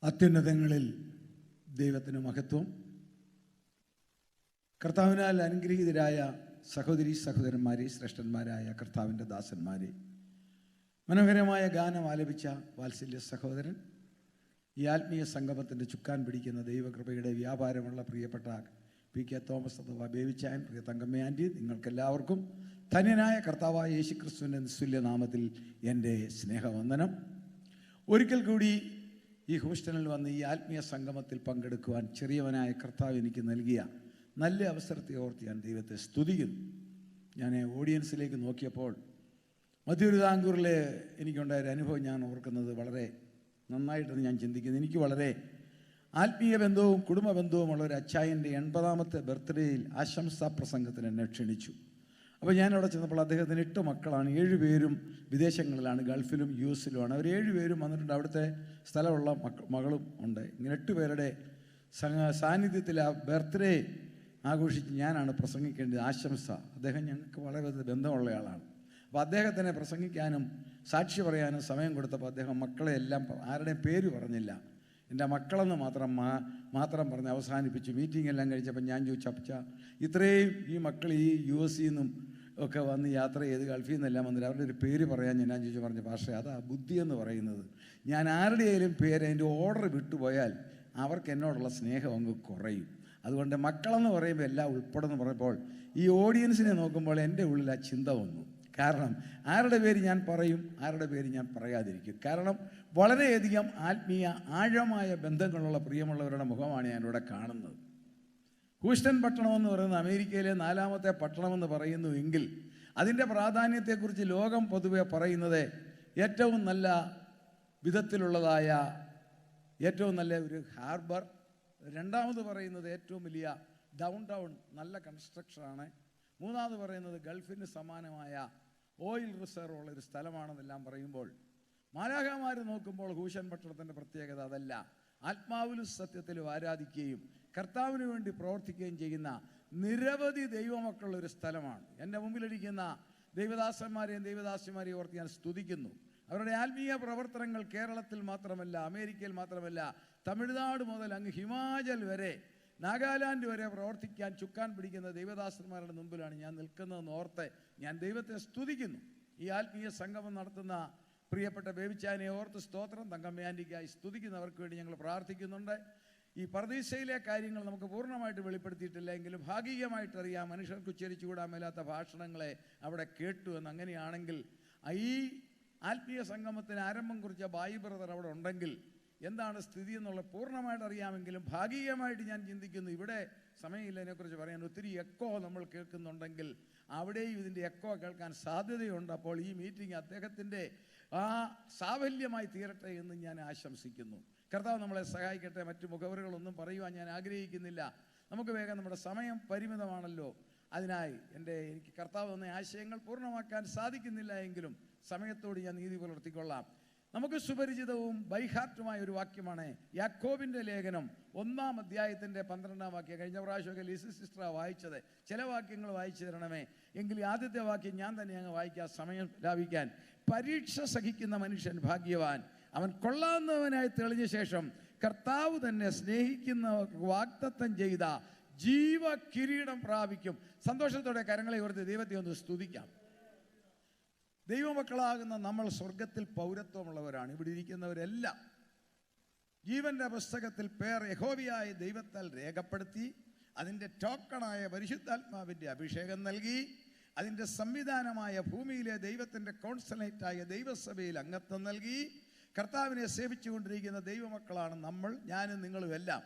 അത്യുന്നതങ്ങളിൽ ദൈവത്തിന് മഹത്വം. കർത്താവിനാൽ അനുഗ്രഹീതരായ സഹോദരി സഹോദരന്മാരെ, ശ്രേഷ്ഠന്മാരായ കർത്താവിൻ്റെ ദാസന്മാരെ, മനോഹരമായ ഗാനം ആലപിച്ച വാത്സല്യ സഹോദരൻ, ഈ ആത്മീയ സംഗമത്തിൻ്റെ ചുക്കാൻ പിടിക്കുന്ന ദൈവകൃപയുടെ വ്യാപാരമുള്ള പ്രിയപ്പെട്ട പി കെ തോമസ് അഥവാ ബേബിച്ചായൻ, പ്രിയ തങ്കമ്മ ആൻറ്റി, നിങ്ങൾക്കെല്ലാവർക്കും ധന്യനായ കർത്താവായ യേശുക്രിസ്തുവിൻ്റെ നിസ്തുല്യ നാമത്തിൽ എൻ്റെ സ്നേഹവന്ദനം. ഒരിക്കൽ കൂടി ഈ ഹൂസ്റ്റണിൽ വന്ന് ഈ ആത്മീയ സംഗമത്തിൽ പങ്കെടുക്കുവാൻ ചെറിയവനായ കർത്താവ് എനിക്ക് നൽകിയ നല്ല അവസരത്തെ ഓർത്ത് ഞാൻ ദൈവത്തെ സ്തുതിക്കുന്നു. ഞാൻ ഓഡിയൻസിലേക്ക് നോക്കിയപ്പോൾ മധ്യതിരുവിതാംകൂറിലെ എനിക്കുണ്ടായൊരു അനുഭവം ഞാൻ ഓർക്കുന്നത് വളരെ നന്നായിട്ടെന്ന് ഞാൻ ചിന്തിക്കുന്നു. എനിക്ക് വളരെ ആത്മീയ ബന്ധവും കുടുംബ ബന്ധവുമുള്ള ഒരു അച്ചായൻ്റെ 80ാമത്തെ ബർത്ത്ഡേയിൽ ആശംസാ പ്രസംഗത്തിന് എന്നെ ക്ഷണിച്ചു. അപ്പോൾ ഞാൻ അവിടെ ചെന്നപ്പോൾ അദ്ദേഹത്തിന് 8 മക്കളാണ്. 7 പേരും വിദേശങ്ങളിലാണ്, ഗൾഫിലും US-ലുമാണ്. അവർ 7 പേരും വന്നിട്ടുണ്ട്. അവിടുത്തെ സ്ഥലമുള്ള മകളും ഉണ്ട്. ഇങ്ങനെ 8 പേരുടെ സാന്നിധ്യത്തിൽ ആ ബർത്ത്ഡേ ആഘോഷിച്ച് ഞാനാണ് പ്രസംഗിക്കേണ്ടത്. ആശംസ. അദ്ദേഹം ഞങ്ങൾക്ക് വളരെ ബന്ധമുള്ള ആളാണ്. അപ്പോൾ അദ്ദേഹത്തിനെ പ്രസംഗിക്കാനും സാക്ഷി പറയാനും സമയം കൊടുത്തപ്പോൾ അദ്ദേഹം മക്കളെ എല്ലാം ആരുടെയും പേര് പറഞ്ഞില്ല, എൻ്റെ മക്കളെന്ന് മാത്രം പറഞ്ഞ് അവസാനിപ്പിച്ചു. മീറ്റിംഗ് എല്ലാം കഴിച്ചപ്പോൾ ഞാൻ ചോദിച്ചു, അപ്പച്ച ഇത്രയും ഈ മക്കൾ ഈ US-ൽ നിന്നും ഒക്കെ വന്ന് യാത്ര ചെയ്ത് ഗൾഫിൽ നിന്നെല്ലാം വന്നില്ല, അവരുടെ ഒരു പേര് പറയാൻ ഞാൻ പറഞ്ഞു, പക്ഷേ അതാ ബുദ്ധിയെന്ന് പറയുന്നത്. ഞാൻ ആരുടെയും പേര് അതിൻ്റെ ഓർഡർ വിട്ടുപോയാൽ അവർക്ക് എന്നോടുള്ള സ്നേഹം അങ്ങ് കുറയും. അതുകൊണ്ട് മക്കളെന്ന് പറയുമ്പോൾ എല്ലാം ഉൾപ്പെടുന്നു പറഞ്ഞപ്പോൾ ഈ ഓഡിയൻസിനെ നോക്കുമ്പോൾ എൻ്റെ ഉള്ളിൽ ആ ചിന്ത വന്നു. കാരണം ആരുടെ പേര് ഞാൻ പറയും, ആരുടെ പേര് ഞാൻ പറയാതിരിക്കും. കാരണം വളരെയധികം ആത്മീയ ആഴമായ ബന്ധങ്ങളുള്ള പ്രിയമുള്ളവരുടെ മുഖമാണ് ഞാനിവിടെ കാണുന്നത്. ഹൂസ്റ്റൺ പട്ടണമെന്ന് പറയുന്നത് അമേരിക്കയിലെ 4ാമത്തെ പട്ടണമെന്ന് പറയുന്നു എങ്കിൽ അതിൻ്റെ പ്രാധാന്യത്തെക്കുറിച്ച് ലോകം പൊതുവെ പറയുന്നത് ഏറ്റവും നല്ല വിധത്തിലുള്ളതായ ഏറ്റവും നല്ല ഒരു ഹാർബർ, രണ്ടാമത് പറയുന്നത് ഏറ്റവും വലിയ ഡൗൺ നല്ല കൺസ്ട്രക്ഷനാണ്, മൂന്നാമത് പറയുന്നത് ഗൾഫിന് സമാനമായ ഓയിൽ റിസർവ് ഉള്ളൊരു സ്ഥലമാണെന്നെല്ലാം പറയുമ്പോൾ മാലാഖമാർ നോക്കുമ്പോൾ ഹൂസ്റ്റൺ പട്ടണത്തിൻ്റെ പ്രത്യേകത അതല്ല. ആത്മാവിലും സത്യത്തിലും ആരാധിക്കുകയും കർത്താവിന് വേണ്ടി പ്രവർത്തിക്കുകയും ചെയ്യുന്ന നിരവധി ദൈവമക്കളുള്ള ഒരു സ്ഥലമാണ്. എൻ്റെ മുമ്പിലിരിക്കുന്ന ദൈവദാസന്മാരെയും ദൈവദാസിമാരെയും ഓർത്ത് ഞാൻ സ്തുതിക്കുന്നു. അവരുടെ ആത്മീയ പ്രവർത്തനങ്ങൾ കേരളത്തിൽ മാത്രമല്ല, അമേരിക്കയിൽ മാത്രമല്ല, തമിഴ്നാട് മുതൽ അങ്ങ് ഹിമാചൽ വരെ, നാഗാലാൻഡ് വരെ പ്രവർത്തിക്കാൻ ചുക്കാൻ പിടിക്കുന്ന ദൈവദാസന്മാരുടെ മുമ്പിലാണ് ഞാൻ നിൽക്കുന്നതെന്ന് ഓർത്ത് ഞാൻ ദൈവത്തെ സ്തുതിക്കുന്നു. ഈ ആത്മീയ സംഗമം നടത്തുന്ന പ്രിയപ്പെട്ട ബേബിച്ചാനെ ഓർത്ത് സ്തോത്രം. തങ്കമ്മയാൻറ്റിക്കായി സ്തുതിക്കുന്നവർക്ക് വേണ്ടി ഞങ്ങൾ പ്രാർത്ഥിക്കുന്നുണ്ട്. ഈ പർദീസയിലെ കാര്യങ്ങൾ നമുക്ക് പൂർണ്ണമായിട്ട് വെളിപ്പെടുത്തിയിട്ടില്ല എങ്കിലും ഭാഗികമായിട്ടറിയാം. മനുഷ്യർക്ക് ഉച്ചരിച്ചുകൂടാൻ മേലാത്ത ഭാഷണങ്ങളെ അവിടെ കേട്ടു എന്ന്. അങ്ങനെയാണെങ്കിൽ ഈ ആത്മീയ സംഗമത്തിന് ആരംഭം കുറിച്ച ബായി ബ്രദർ അവിടെ ഉണ്ടെങ്കിൽ എന്താണ് സ്ഥിതി എന്നുള്ളത് പൂർണ്ണമായിട്ട് അറിയാമെങ്കിലും ഭാഗികമായിട്ട് ഞാൻ ചിന്തിക്കുന്നു. ഇവിടെ സമയമില്ല ഇതിനെക്കുറിച്ച് പറയാൻ. ഒത്തിരി എക്കോ നമ്മൾ കേൾക്കുന്നുണ്ടെങ്കിൽ അവിടെയും ഇതിൻ്റെ എക്കോ കേൾക്കാൻ സാധ്യതയുണ്ട്. അപ്പോൾ ഈ മീറ്റിംഗ് അദ്ദേഹത്തിൻ്റെ സാഫല്യമായി തീരട്ടെ എന്ന് ഞാൻ ആശംസിക്കുന്നു. കർത്താവ് നമ്മളെ സഹായിക്കട്ടെ. മറ്റു മുഖവറുകളൊന്നും പറയുവാൻ ഞാൻ ആഗ്രഹിക്കുന്നില്ല. നമുക്ക് വേഗം, നമ്മുടെ സമയം പരിമിതമാണല്ലോ. അതിനായി എനിക്ക് കർത്താവ് തന്ന ആശയങ്ങൾ പൂർണ്ണമാക്കാൻ സാധിക്കുന്നില്ല എങ്കിലും സമയത്തോട് ഞാൻ നീതി പുലർത്തിക്കൊള്ളാം. നമുക്ക് സുപരിചിതവും ബൈഹാർട്ടുമായ ഒരു വാക്യമാണ് യാക്കോബിൻ്റെ ലേഖനം 1-ാം അധ്യായത്തിൻ്റെ 12-ാം വാക്യം. കഴിഞ്ഞ പ്രാവശ്യമൊക്കെ ലിസി സിസ്റ്റർ വായിച്ചത്. ചില വാക്യങ്ങൾ വായിച്ചു തരണമേ. എങ്കിൽ ആദ്യത്തെ വാക്യം ഞാൻ തന്നെ അങ്ങ് വായിക്കാം, സമയം ലാഭിക്കാൻ. പരീക്ഷ സഹിക്കുന്ന മനുഷ്യൻ ഭാഗ്യവാൻ, അവൻ കൊള്ളാവുന്നവനായി തെളിഞ്ഞ ശേഷം കർത്താവ് തന്നെ സ്നേഹിക്കുന്നവർക്ക് വാഗ്ദത്തം ചെയ്ത ജീവ കിരീടം പ്രാപിക്കും. സന്തോഷത്തോടെ കരങ്ങളെ ഉയർത്തി ദൈവത്തെ ഒന്ന് സ്തുതിക്കാം. ദൈവമക്കളാകുന്ന നമ്മൾ സ്വർഗത്തിൽ പൗരത്വമുള്ളവരാണ്. ഇവിടെ ഇരിക്കുന്നവരെല്ലാം ജീവന്റെ പുസ്തകത്തിൽ പേർ യഹോവയായ ദൈവത്താൽ രേഖപ്പെടുത്തി അതിൻ്റെ ടോക്കണായ പരിശുദ്ധാത്മാവിൻ്റെ അഭിഷേകം നൽകി അതിൻ്റെ സംവിധാനമായ ഭൂമിയിലെ ദൈവത്തിൻ്റെ കോൺസലേറ്റായ ദൈവസഭയിൽ അംഗത്വം നൽകി കർത്താവിനെ സേവിച്ചുകൊണ്ടിരിക്കുന്ന ദൈവമക്കളാണ് നമ്മൾ, ഞാനും നിങ്ങളും എല്ലാം.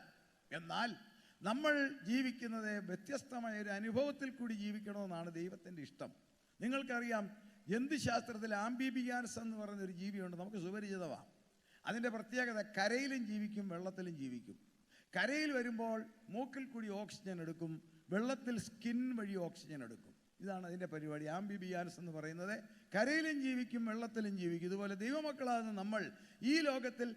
എന്നാൽ നമ്മൾ ജീവിക്കുന്നത് വ്യത്യസ്തമായ ഒരു അനുഭവത്തിൽ കൂടി ജീവിക്കണമെന്നാണ് ദൈവത്തിൻ്റെ ഇഷ്ടം. നിങ്ങൾക്കറിയാം, ജന്തുശാസ്ത്രത്തിൽ ആംബിബിയാൻസ് എന്ന് പറയുന്നൊരു ജീവിയുണ്ട്, നമുക്ക് സുപരിചിതമാണ്. അതിൻ്റെ പ്രത്യേകത കരയിലും ജീവിക്കും വെള്ളത്തിലും ജീവിക്കും. കരയിൽ വരുമ്പോൾ മൂക്കിൽ കൂടി ഓക്സിജൻ എടുക്കും, വെള്ളത്തിൽ സ്കിൻ വഴി ഓക്സിജൻ എടുക്കും. ഇതാണ് അതിൻ്റെ പരിപാടി. ആംബിബിയാൻസ് എന്ന് പറയുന്നത് കരയിലും ജീവിക്കും വെള്ളത്തിലും ജീവിക്കും. ഇതുപോലെ ദൈവമക്കളാകുന്ന നമ്മൾ ഈ ലോകത്തിൽ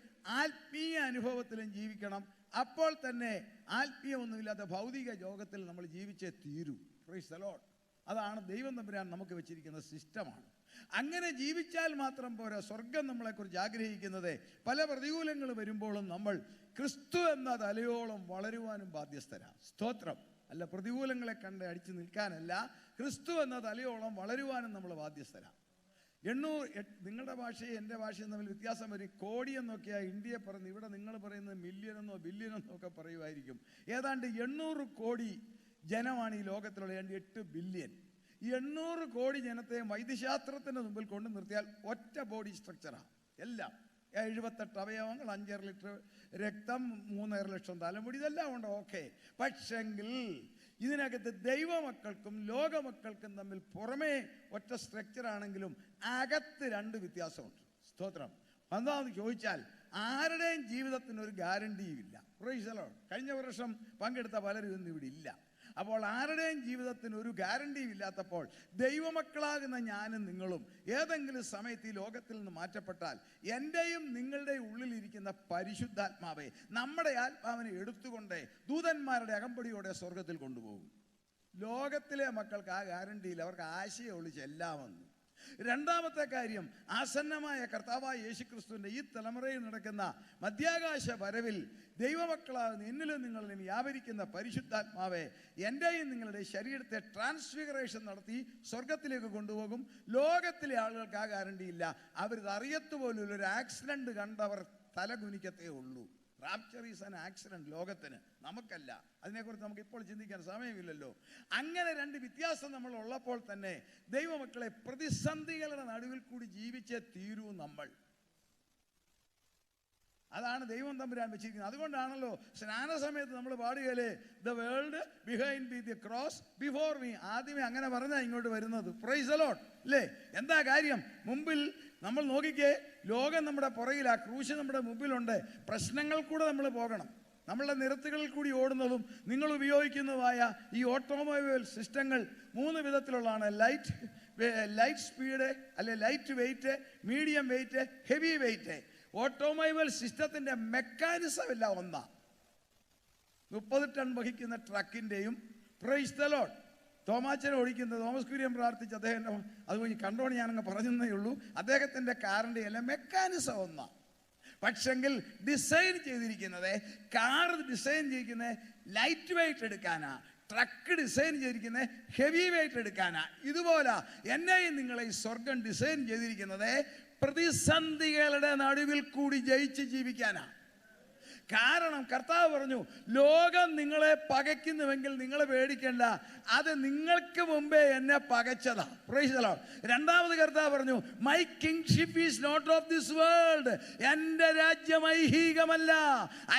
ആത്മീയ അനുഭവത്തിലും ജീവിക്കണം. അപ്പോൾ തന്നെ ആത്മീയമൊന്നുമില്ലാത്ത ഭൗതിക ലോകത്തിൽ നമ്മൾ ജീവിച്ചേ തീരൂ. Price the Lord. അതാണ് ദൈവം തമ്പുരാൻ നമുക്ക് വെച്ചിരിക്കുന്ന സിസ്റ്റമാണ്. അങ്ങനെ ജീവിച്ചാൽ മാത്രം പോരാ. സ്വർഗം നമ്മളെക്കുറിച്ച് ആഗ്രഹിക്കുന്നത് പല പ്രതികൂലങ്ങൾ വരുമ്പോഴും നമ്മൾ ക്രിസ്തു എന്ന തലയോളം വളരുവാനും ബാധ്യസ്ഥരാണ്. സ്തോത്രം. അല്ല, പ്രതികൂലങ്ങളെ കണ്ട് അടിച്ചു നിൽക്കാനല്ല, ക്രിസ്തു എന്ന തലയോളം വളരുവാനും നമ്മൾ ബാധ്യസ്ഥരാണ്. 800, നിങ്ങളുടെ ഭാഷയും എൻ്റെ ഭാഷയും തമ്മിൽ വ്യത്യാസം വരും. കോടി എന്നൊക്കെയാണ് ഇന്ത്യയെ പറയുന്നത്. ഇവിടെ നിങ്ങൾ പറയുന്നത് മില്യനെന്നോ ബില്യനെന്നോ ഒക്കെ പറയുമായിരിക്കും. ഏതാണ്ട് 800 കോടി ജനമാണ് ഈ ലോകത്തിലുള്ള. 8 ബില്യൺ. ഈ 800 കോടി ജനത്തെ വൈദ്യശാസ്ത്രത്തിൻ്റെ മുമ്പിൽ കൊണ്ട് നിർത്തിയാൽ ഒറ്റ ബോഡി സ്ട്രക്ചറാണ് എല്ലാം. 78 അവയവങ്ങൾ, 5.5 ലിറ്റർ രക്തം, 3.5 ലക്ഷം തലമുടി, ഇതെല്ലാം ഉണ്ട്. ഓക്കെ. പക്ഷെങ്കിൽ ഇതിനകത്ത് ദൈവമക്കൾക്കും ലോകമക്കൾക്കും തമ്മിൽ പുറമേ ഒറ്റ സ്ട്രക്ചറാണെങ്കിലും അകത്ത് 2 വ്യത്യാസമുണ്ട്. സ്തോത്രം. എന്താണെന്ന് ചോദിച്ചാൽ ആരുടെയും ജീവിതത്തിന് ഒരു ഗ്യാരണ്ടിയുമില്ല. Price the Lord. കഴിഞ്ഞ വർഷം പങ്കെടുത്ത പലരും ഇന്ന് ഇവിടെ ഇല്ല. അപ്പോൾ ആരുടെയും ജീവിതത്തിന് ഒരു ഗ്യാരണ്ടിയും ഇല്ലാത്തപ്പോൾ ദൈവമക്കളാകുന്ന ഞാനും നിങ്ങളും ഏതെങ്കിലും സമയത്ത് ഈ ലോകത്തിൽ നിന്ന് മാറ്റപ്പെട്ടാൽ എൻ്റെയും നിങ്ങളുടെയും ഉള്ളിലിരിക്കുന്ന പരിശുദ്ധാത്മാവെ, നമ്മുടെ ആത്മാവിനെ എടുത്തുകൊണ്ട് ദൂതന്മാരുടെ അകമ്പടിയോടെ സ്വർഗത്തിൽ കൊണ്ടുപോകും. ലോകത്തിലെ മക്കൾക്ക് ആ ഗ്യാരണ്ടിയിൽ അവർക്ക് ആശയമുള്ളു ചെല്ലാമെന്ന്. രണ്ടാമത്തെ കാര്യം, ആസന്നമായ കർത്താവായ യേശുക്രിസ്തുവിൻ്റെ ഈ തലമുറയിൽ നടക്കുന്ന മധ്യാകാശ വരവിൽ ദൈവമക്കളാകുന്ന എന്നിലും നിങ്ങളിലും വ്യാപരിക്കുന്ന പരിശുദ്ധാത്മാവെ എൻ്റെയും നിങ്ങളുടെ ശരീരത്തെ ട്രാൻസ്ഫിഗറേഷൻ നടത്തി സ്വർഗത്തിലേക്ക് കൊണ്ടുപോകും. ലോകത്തിലെ ആളുകൾക്ക് ആ ഗ്യാരണ്ടിയില്ല. അവരിത് അറിയത്തുപോലും ഒരു ആക്സിഡൻറ്റ് കണ്ടവർ തലകുനിക്കത്തേ ഉള്ളൂ. റാപ്ചർ ഈസ് ആൻ ആക്സിഡന്റ് ലോകത്തിന്, നമുക്കല്ല. അതിനെക്കുറിച്ച് നമുക്ക് ഇപ്പോൾ ചിന്തിക്കാൻ സമയമില്ലല്ലോ. അങ്ങനെ 2 വ്യത്യാസം നമ്മൾ ഉള്ളപ്പോൾ തന്നെ ദൈവമക്കളെ പ്രതിസന്ധികളുടെ നടുവിൽ കൂടി ജീവിച്ചേ തീരൂ നമ്മൾ. അതാണ് ദൈവം തമ്പുരാൻ വെച്ചിരിക്കുന്നത്. അതുകൊണ്ടാണല്ലോ സ്നാന സമയത്ത് നമ്മൾ പാടുകയല്ലേ, the world behind the cross before me. ആദ്യമേ അങ്ങനെ പറഞ്ഞാൽ ഇങ്ങോട്ട് വരുന്നത്. പ്രൈസ് ദി ലോർഡ് അല്ലേ? എന്താ കാര്യം? മുമ്പിൽ നമ്മൾ നോക്കിക്കേ, ലോകം നമ്മുടെ പുറകിലാ, ക്രൂശ് നമ്മുടെ മുമ്പിലുണ്ട്. പ്രശ്നങ്ങൾ കൂടെ നമ്മൾ പോകണം. നമ്മളുടെ നിരത്തുകളിൽ കൂടി ഓടുന്നതും നിങ്ങൾ ഉപയോഗിക്കുന്നതുമായ ഈ ഓട്ടോമൊബൈൽ സിസ്റ്റങ്ങൾ 3 വിധത്തിലുള്ളതാണ്. ലൈറ്റ് സ്പീഡ്, അല്ലെ light weight, medium wait, heavy weight. Automobile സിസ്റ്റത്തിൻ്റെ മെക്കാനിസം എല്ലാം ഒന്നാ. 30 ടൺ വഹിക്കുന്ന ട്രക്കിൻ്റെയും, പ്രൈസ് ദി ലോർഡ്, തോമാച്ചനെ ഓടിക്കുന്നത് തോമസ് കുര്യൻ പ്രാർത്ഥിച്ച് അദ്ദേഹം അത് കണ്ടോണ്ട് ഞാനങ്ങ് പറഞ്ഞതേ ഉള്ളൂ. അദ്ദേഹത്തിൻ്റെ കാറിൻ്റെ എല്ലാം മെക്കാനിസം ഒന്നാ. പക്ഷെങ്കിൽ ഡിസൈൻ ചെയ്തിരിക്കുന്നത്, കാർ ഡിസൈൻ ചെയ്തിരിക്കുന്നത് ലൈറ്റ് വെയിറ്റ് എടുക്കാനാ, ട്രക്ക് ഡിസൈൻ ചെയ്തിരിക്കുന്നത് ഹെവി വെയിറ്റ് എടുക്കാനാ. ഇതുപോലെ എന്നെയും നിങ്ങളെ ഈ സ്വർഗം ഡിസൈൻ ചെയ്തിരിക്കുന്നത് പ്രതിസന്ധികളുടെ നടുവിൽ കൂടി ജയിച്ച് ജീവിക്കാനാ. കാരണം കർത്താവ് പറഞ്ഞു, ലോകം നിങ്ങളെ പകയ്ക്കുന്നുവെങ്കിൽ നിങ്ങൾ പേടിക്കണ്ട, അത് നിങ്ങൾക്ക് മുമ്പേ എന്നെ പകച്ചതാ. Price the Lord. രണ്ടാമത് കർത്താവ് പറഞ്ഞു, my kingship is not of this world. എൻ്റെ രാജ്യം ഐഹികമല്ല.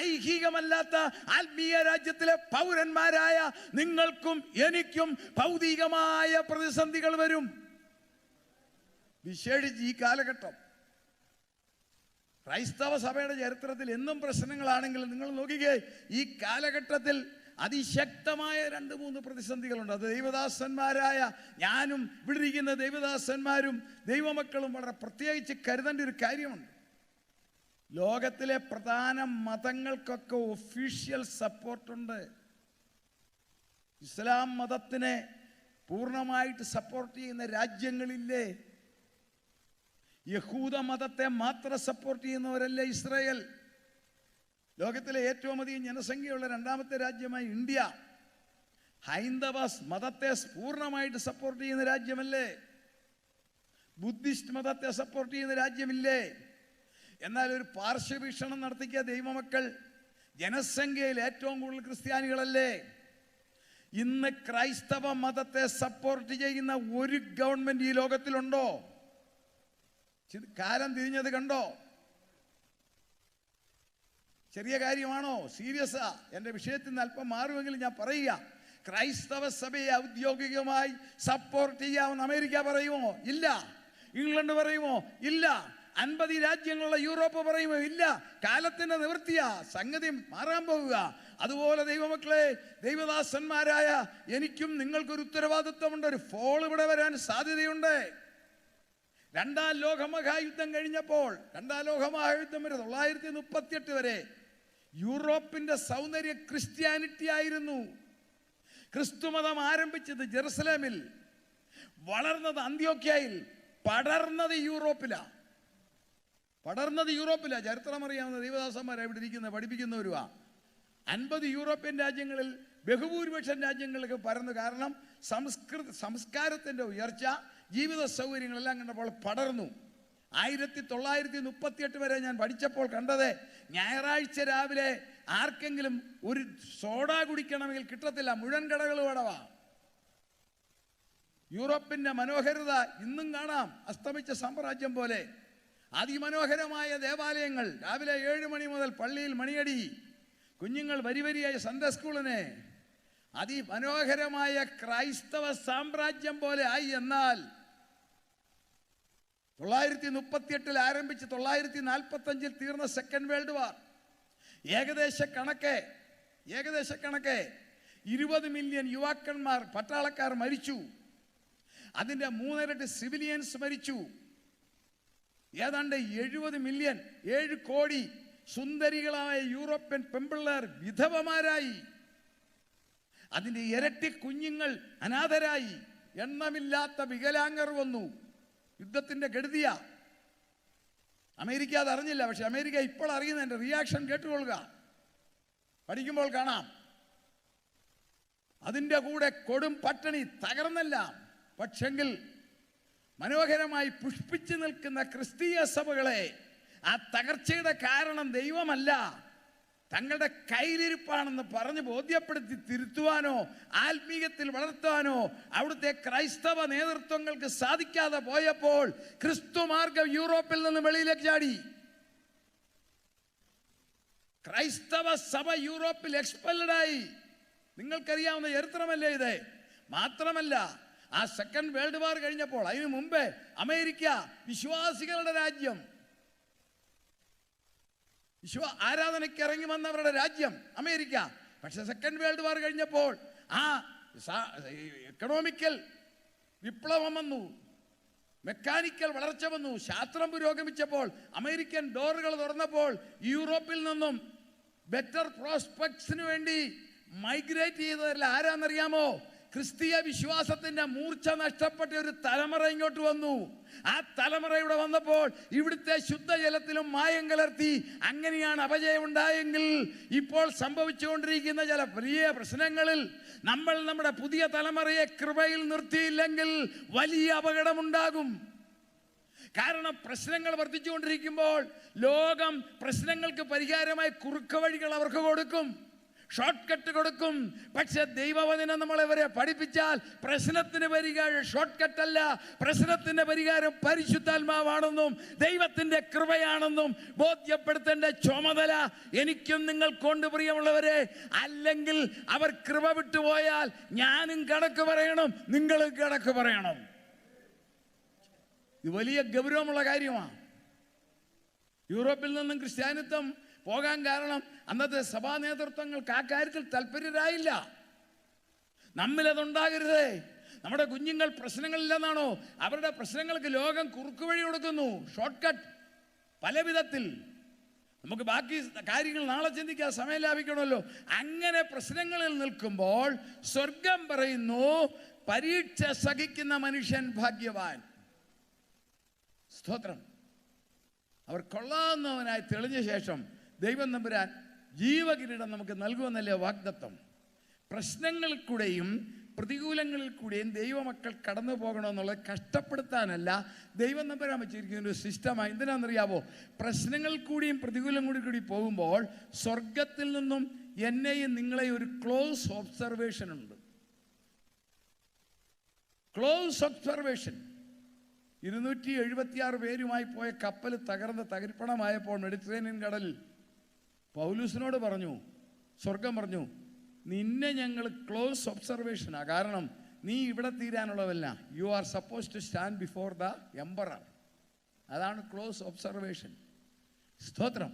ഐഹികമല്ലാത്ത ആത്മീയ രാജ്യത്തിലെ പൗരന്മാരായ നിങ്ങൾക്കും എനിക്കും ഭൗതികമായ പ്രതിസന്ധികൾ വരും. വിശേഷിച്ച് ഈ കാലഘട്ടം ക്രൈസ്തവ സഭയുടെ ചരിത്രത്തിൽ എന്നും പ്രശ്നങ്ങളാണെങ്കിലും നിങ്ങൾ നോക്കിക്കേ, ഈ കാലഘട്ടത്തിൽ അതിശക്തമായ 2-3 പ്രതിസന്ധികളുണ്ട്. അത് ദൈവദാസന്മാരായ ഞാനും ഇവിടെ ഇരിക്കുന്ന ദൈവദാസന്മാരും ദൈവമക്കളും വളരെ പ്രത്യേകിച്ച് കരുതേണ്ട ഒരു കാര്യമുണ്ട്. ലോകത്തിലെ പ്രധാന മതങ്ങൾക്കൊക്കെ ഒഫീഷ്യൽ സപ്പോർട്ടുണ്ട്. ഇസ്ലാം മതത്തിനെ പൂർണ്ണമായിട്ട് സപ്പോർട്ട് ചെയ്യുന്ന രാജ്യങ്ങളില്ലേ? യഹൂദ മതത്തെ മാത്രം സപ്പോർട്ട് ചെയ്യുന്നവരല്ലേ ഇസ്രായേൽ? ലോകത്തിലെ ഏറ്റവും അധികം ജനസംഖ്യയുള്ള 2ാമത്തെ രാജ്യമായി ഇന്ത്യ ഹൈന്ദവ മതത്തെ പൂർണ്ണമായിട്ട് സപ്പോർട്ട് ചെയ്യുന്ന രാജ്യമല്ലേ? ബുദ്ധിസ്റ്റ് മതത്തെ സപ്പോർട്ട് ചെയ്യുന്ന രാജ്യമില്ലേ? എന്നാൽ ഒരു പാർശ്വവീക്ഷണം നടത്തിയ ദൈവമക്കൾ ജനസംഖ്യയിൽ ഏറ്റവും കൂടുതൽ ക്രിസ്ത്യാനികളല്ലേ? ഇന്ന് ക്രൈസ്തവ മതത്തെ സപ്പോർട്ട് ചെയ്യുന്ന ഒരു ഗവൺമെന്റ് ഈ ലോകത്തിലുണ്ടോ? കാലം തിരിഞ്ഞത് കണ്ടോ? ചെറിയ കാര്യമാണോ? സീരിയസാ. എൻ്റെ വിഷയത്തിൽ നിന്ന് അല്പം മാറുമെങ്കിലും ഞാൻ പറയുക, ക്രൈസ്തവ സഭയെ ഔദ്യോഗികമായി സപ്പോർട്ട് ചെയ്യാമെന്ന് അമേരിക്ക പറയുമോ? ഇല്ല. ഇംഗ്ലണ്ട് പറയുമോ? ഇല്ല. 50 രാജ്യങ്ങളുള്ള യൂറോപ്പ് പറയുമോ? ഇല്ല. കാലത്തിൻ്റെ നിവൃത്തിയാ, സംഗതി മാറാൻ പോവുക. അതുപോലെ ദൈവമക്കളെ, ദൈവദാസന്മാരായ എനിക്കും നിങ്ങൾക്കൊരു ഉത്തരവാദിത്വമുണ്ട്. ഒരു ഫോൾ ഇവിടെ വരാൻ സാധ്യതയുണ്ട്. 2ാം ലോകമഹായുദ്ധം കഴിഞ്ഞപ്പോൾ, 2ാം ലോകമഹായുദ്ധം വരെ 1938 വരെ യൂറോപ്പിന്റെ സൗന്ദര്യം ക്രിസ്ത്യാനിറ്റി ആയിരുന്നു. ക്രിസ്തുമതം ആരംഭിച്ചത് ജെറുസലേമിൽ, വളർന്നത് അന്ത്യോക്യയിൽ, പടർന്നത് യൂറോപ്പിലാണ്. ചരിത്രം അറിയാവുന്ന ദൈവദാസന്മാരെ ഇവിടെ ഇരിക്കുന്നത് പഠിപ്പിക്കുന്നവരുവാ. 50 യൂറോപ്യൻ രാജ്യങ്ങളിൽ ബഹുഭൂരിപക്ഷം രാജ്യങ്ങൾക്ക് പരന്നു. കാരണം സംസ്കാരത്തിൻ്റെ ഉയർച്ച, ജീവിത സൗകര്യങ്ങളെല്ലാം കണ്ടപ്പോൾ പടർന്നു. 1938 വരെ ഞാൻ പഠിച്ചപ്പോൾ കണ്ടത്, ഞായറാഴ്ച രാവിലെ ആർക്കെങ്കിലും ഒരു സോഡ കുടിക്കണമെങ്കിൽ കിട്ടത്തില്ല, മുഴുവൻ കടകളും അടവാ. യൂറോപ്പിൻ്റെ മനോഹരത ഇന്നും കാണാം. അസ്തമിച്ച സാമ്രാജ്യം പോലെ അതിമനോഹരമായ ദേവാലയങ്ങൾ. രാവിലെ 7 മണി മുതൽ പള്ളിയിൽ മണിയടി, കുഞ്ഞുങ്ങൾ വരിവരിയായി സൺഡേ സ്കൂളിന്. അതിമനോഹരമായ ക്രൈസ്തവ സാമ്രാജ്യം പോലെ ആയി. എന്നാൽ 1938 ആരംഭിച്ച് 1945 തീർന്ന സെക്കൻഡ് വേൾഡ് വാർ ഏകദേശ കണക്ക് 20 മില്യൺ യുവാക്കന്മാർ, പട്ടാളക്കാർ മരിച്ചു. അതിൻ്റെ 3 ഇരട്ടി സിവിലിയൻസ് മരിച്ചു. ഏതാണ്ട് 70 മില്യൺ, 7 കോടി സുന്ദരികളായ യൂറോപ്യൻ പെൺപിള്ളേർ വിധവമാരായി. അതിൻ്റെ ഇരട്ടി കുഞ്ഞുങ്ങൾ അനാഥരായി. എണ്ണമില്ലാത്ത വികലാംഗർ വന്നു. യുദ്ധത്തിൻ്റെ കെടുതിയ. അമേരിക്ക അതറിഞ്ഞില്ല. പക്ഷെ അമേരിക്ക ഇപ്പോൾ അറിയുന്നതിൻ്റെ റിയാക്ഷൻ കേട്ടുകൊള്ളുക, പഠിക്കുമ്പോൾ കാണാം. അതിൻ്റെ കൂടെ കൊടും പട്ടിണി, തകർന്നെല്ലാം. പക്ഷെങ്കിൽ മനോഹരമായി പുഷ്പിച്ചു നിൽക്കുന്ന ക്രിസ്തീയ സഭകളെ ആ തകർച്ചയുടെ കാരണം ദൈവമല്ല, തങ്ങളുടെ കയ്യിലിരിപ്പാണെന്ന് പറഞ്ഞ് ബോധ്യപ്പെടുത്തി തിരുത്തുവാനോ ആത്മീയത്തിൽ വളർത്താനോ അവിടുത്തെ ക്രൈസ്തവ നേതൃത്വങ്ങൾക്ക് സാധിക്കാതെ പോയപ്പോൾ ക്രിസ്തു മാർഗം യൂറോപ്പിൽ നിന്ന് വെളിയിലേക്ക് ചാടി. ക്രൈസ്തവ സഭ യൂറോപ്പിൽ എക്സ്പെൽഡായി. നിങ്ങൾക്കറിയാവുന്ന ചരിത്രമല്ലേ ഇത്? മാത്രമല്ല, ആ സെക്കൻഡ് വേൾഡ് വാർ കഴിഞ്ഞപ്പോൾ, അതിനു മുമ്പേ അമേരിക്ക വിശ്വാസികളുടെ രാജ്യം, ആരാധനയ്ക്ക് ഇറങ്ങി വന്നവരുടെ രാജ്യം അമേരിക്ക. പക്ഷെ സെക്കൻഡ് വേൾഡ് വാർ കഴിഞ്ഞപ്പോൾ ആ എക്കണോമിക്കൽ വിപ്ലവം വന്നു, മെക്കാനിക്കൽ വളർച്ച വന്നു, ശാസ്ത്രം പുരോഗമിച്ചപ്പോൾ, അമേരിക്കൻ ഡോറുകൾ തുറന്നപ്പോൾ യൂറോപ്പിൽ നിന്നും ബെറ്റർ പ്രോസ്പെക്ട്സിന് വേണ്ടി മൈഗ്രേറ്റ് ചെയ്തതല്ല ആരാന്നറിയാമോ? ക്രിസ്തീയ വിശ്വാസത്തിന്റെ മൂർച്ച നഷ്ടപ്പെട്ട ഒരു തലമുറ ഇങ്ങോട്ട് വന്നു. ആ തലമുറ ഇവിടെ വന്നപ്പോൾ ഇവിടുത്തെ ശുദ്ധജലത്തിലും മായം കലർത്തി. അങ്ങനെയാണ് അപജയം ഉണ്ടായെങ്കിൽ ഇപ്പോൾ സംഭവിച്ചുകൊണ്ടിരിക്കുന്ന ചില വലിയ പ്രശ്നങ്ങളിൽ നമ്മൾ നമ്മുടെ പുതിയ തലമുറയെ കൃപയിൽ നിർത്തിയില്ലെങ്കിൽ വലിയ അപകടമുണ്ടാകും. കാരണം പ്രശ്നങ്ങൾ വർദ്ധിച്ചുകൊണ്ടിരിക്കുമ്പോൾ ലോകം പ്രശ്നങ്ങൾക്ക് പരിഹാരമായി കുറുക്ക് വഴികൾ അവർക്ക് കൊടുക്കും, ഷോർട്ട് കട്ട് കൊടുക്കും. പക്ഷെ ദൈവവചനം നമ്മളെ വരെ പഠിപ്പിച്ചാൽ പ്രശ്നത്തിന് പരിഹാരം ഷോർട്ട് കട്ടല്ല, പ്രശ്നത്തിന്റെ പരിഹാരം പരിശുദ്ധാത്മാവാണെന്നും ദൈവത്തിന്റെ കൃപയാണെന്നും ബോധ്യപ്പെടുത്തേണ്ട ചുമതല എനിക്കും നിങ്ങൾക്കൊണ്ട് പ്രിയമുള്ളവരെ. അല്ലെങ്കിൽ അവർ കൃപ വിട്ടുപോയാൽ ഞാനും കണക്ക് പറയണം, നിങ്ങളും കണക്ക് പറയണം. ഇത് വലിയ ഗൗരവമുള്ള കാര്യമാണ്. യൂറോപ്പിൽ നിന്നും ക്രിസ്ത്യാനിത്വം പോകാൻ കാരണം അന്നത്തെ സഭാ നേതൃത്വങ്ങൾക്ക് ആ കാര്യത്തിൽ താല്പര്യരായില്ല. നമ്മിലതുണ്ടാകരുതേ. നമ്മുടെ കുഞ്ഞുങ്ങൾ പ്രശ്നങ്ങളില്ലെന്നാണോ? അവരുടെ പ്രശ്നങ്ങൾക്ക് ലോകം കുറുക്ക് വഴി കൊടുക്കുന്നു, ഷോർട്ട് കട്ട് പല വിധത്തിൽ. നമുക്ക് ബാക്കി കാര്യങ്ങൾ നാളെ ചിന്തിക്കാൻ സമയം ലാഭിക്കണമല്ലോ. അങ്ങനെ പ്രശ്നങ്ങളിൽ നിൽക്കുമ്പോൾ സ്വർഗം പറയുന്നു, പരീക്ഷ സഹിക്കുന്ന മനുഷ്യൻ ഭാഗ്യവാൻ. സ്തോത്രം. അവർ കൊള്ളാവുന്നവനായി തെളിഞ്ഞ ശേഷം ദൈവം തമ്പുരാൻ ജീവകിരീടം നമുക്ക് നൽകുമെന്നല്ലേ വാഗ്ദത്തം. പ്രശ്നങ്ങളിൽ കൂടെയും പ്രതികൂലങ്ങളിൽ കൂടെയും ദൈവമക്കൾ കടന്നു പോകണമെന്നുള്ളത് കഷ്ടപ്പെടുത്താനല്ല, ദൈവം തമ്പുരാൻ വെച്ചിരിക്കുന്ന ഒരു സിസ്റ്റമാണ്. എന്തിനാണെന്നറിയാവോ? പ്രശ്നങ്ങളിൽ കൂടിയും പ്രതികൂലം കൂടി പോകുമ്പോൾ സ്വർഗത്തിൽ നിന്നും എന്നെയും നിങ്ങളെയും ഒരു ക്ലോസ് ഒബ്സർവേഷൻ ഉണ്ട്. Close observation. 276 പേരുമായി പോയ കപ്പൽ തകർപ്പണമായപ്പോൾ മെഡിറ്ററേനിയൻ കടലിൽ പൗലൂസിനോട് പറഞ്ഞു, സ്വർഗം പറഞ്ഞു, നിന്നെ ഞങ്ങൾ ക്ലോസ് ഒബ്സർവേഷനാണ്. കാരണം നീ ഇവിടെ തീരാനുള്ളതല്ല. You are suppose to stand before the emperor. അതാണ് ക്ലോസ് ഒബ്സർവേഷൻ. സ്തോത്രം.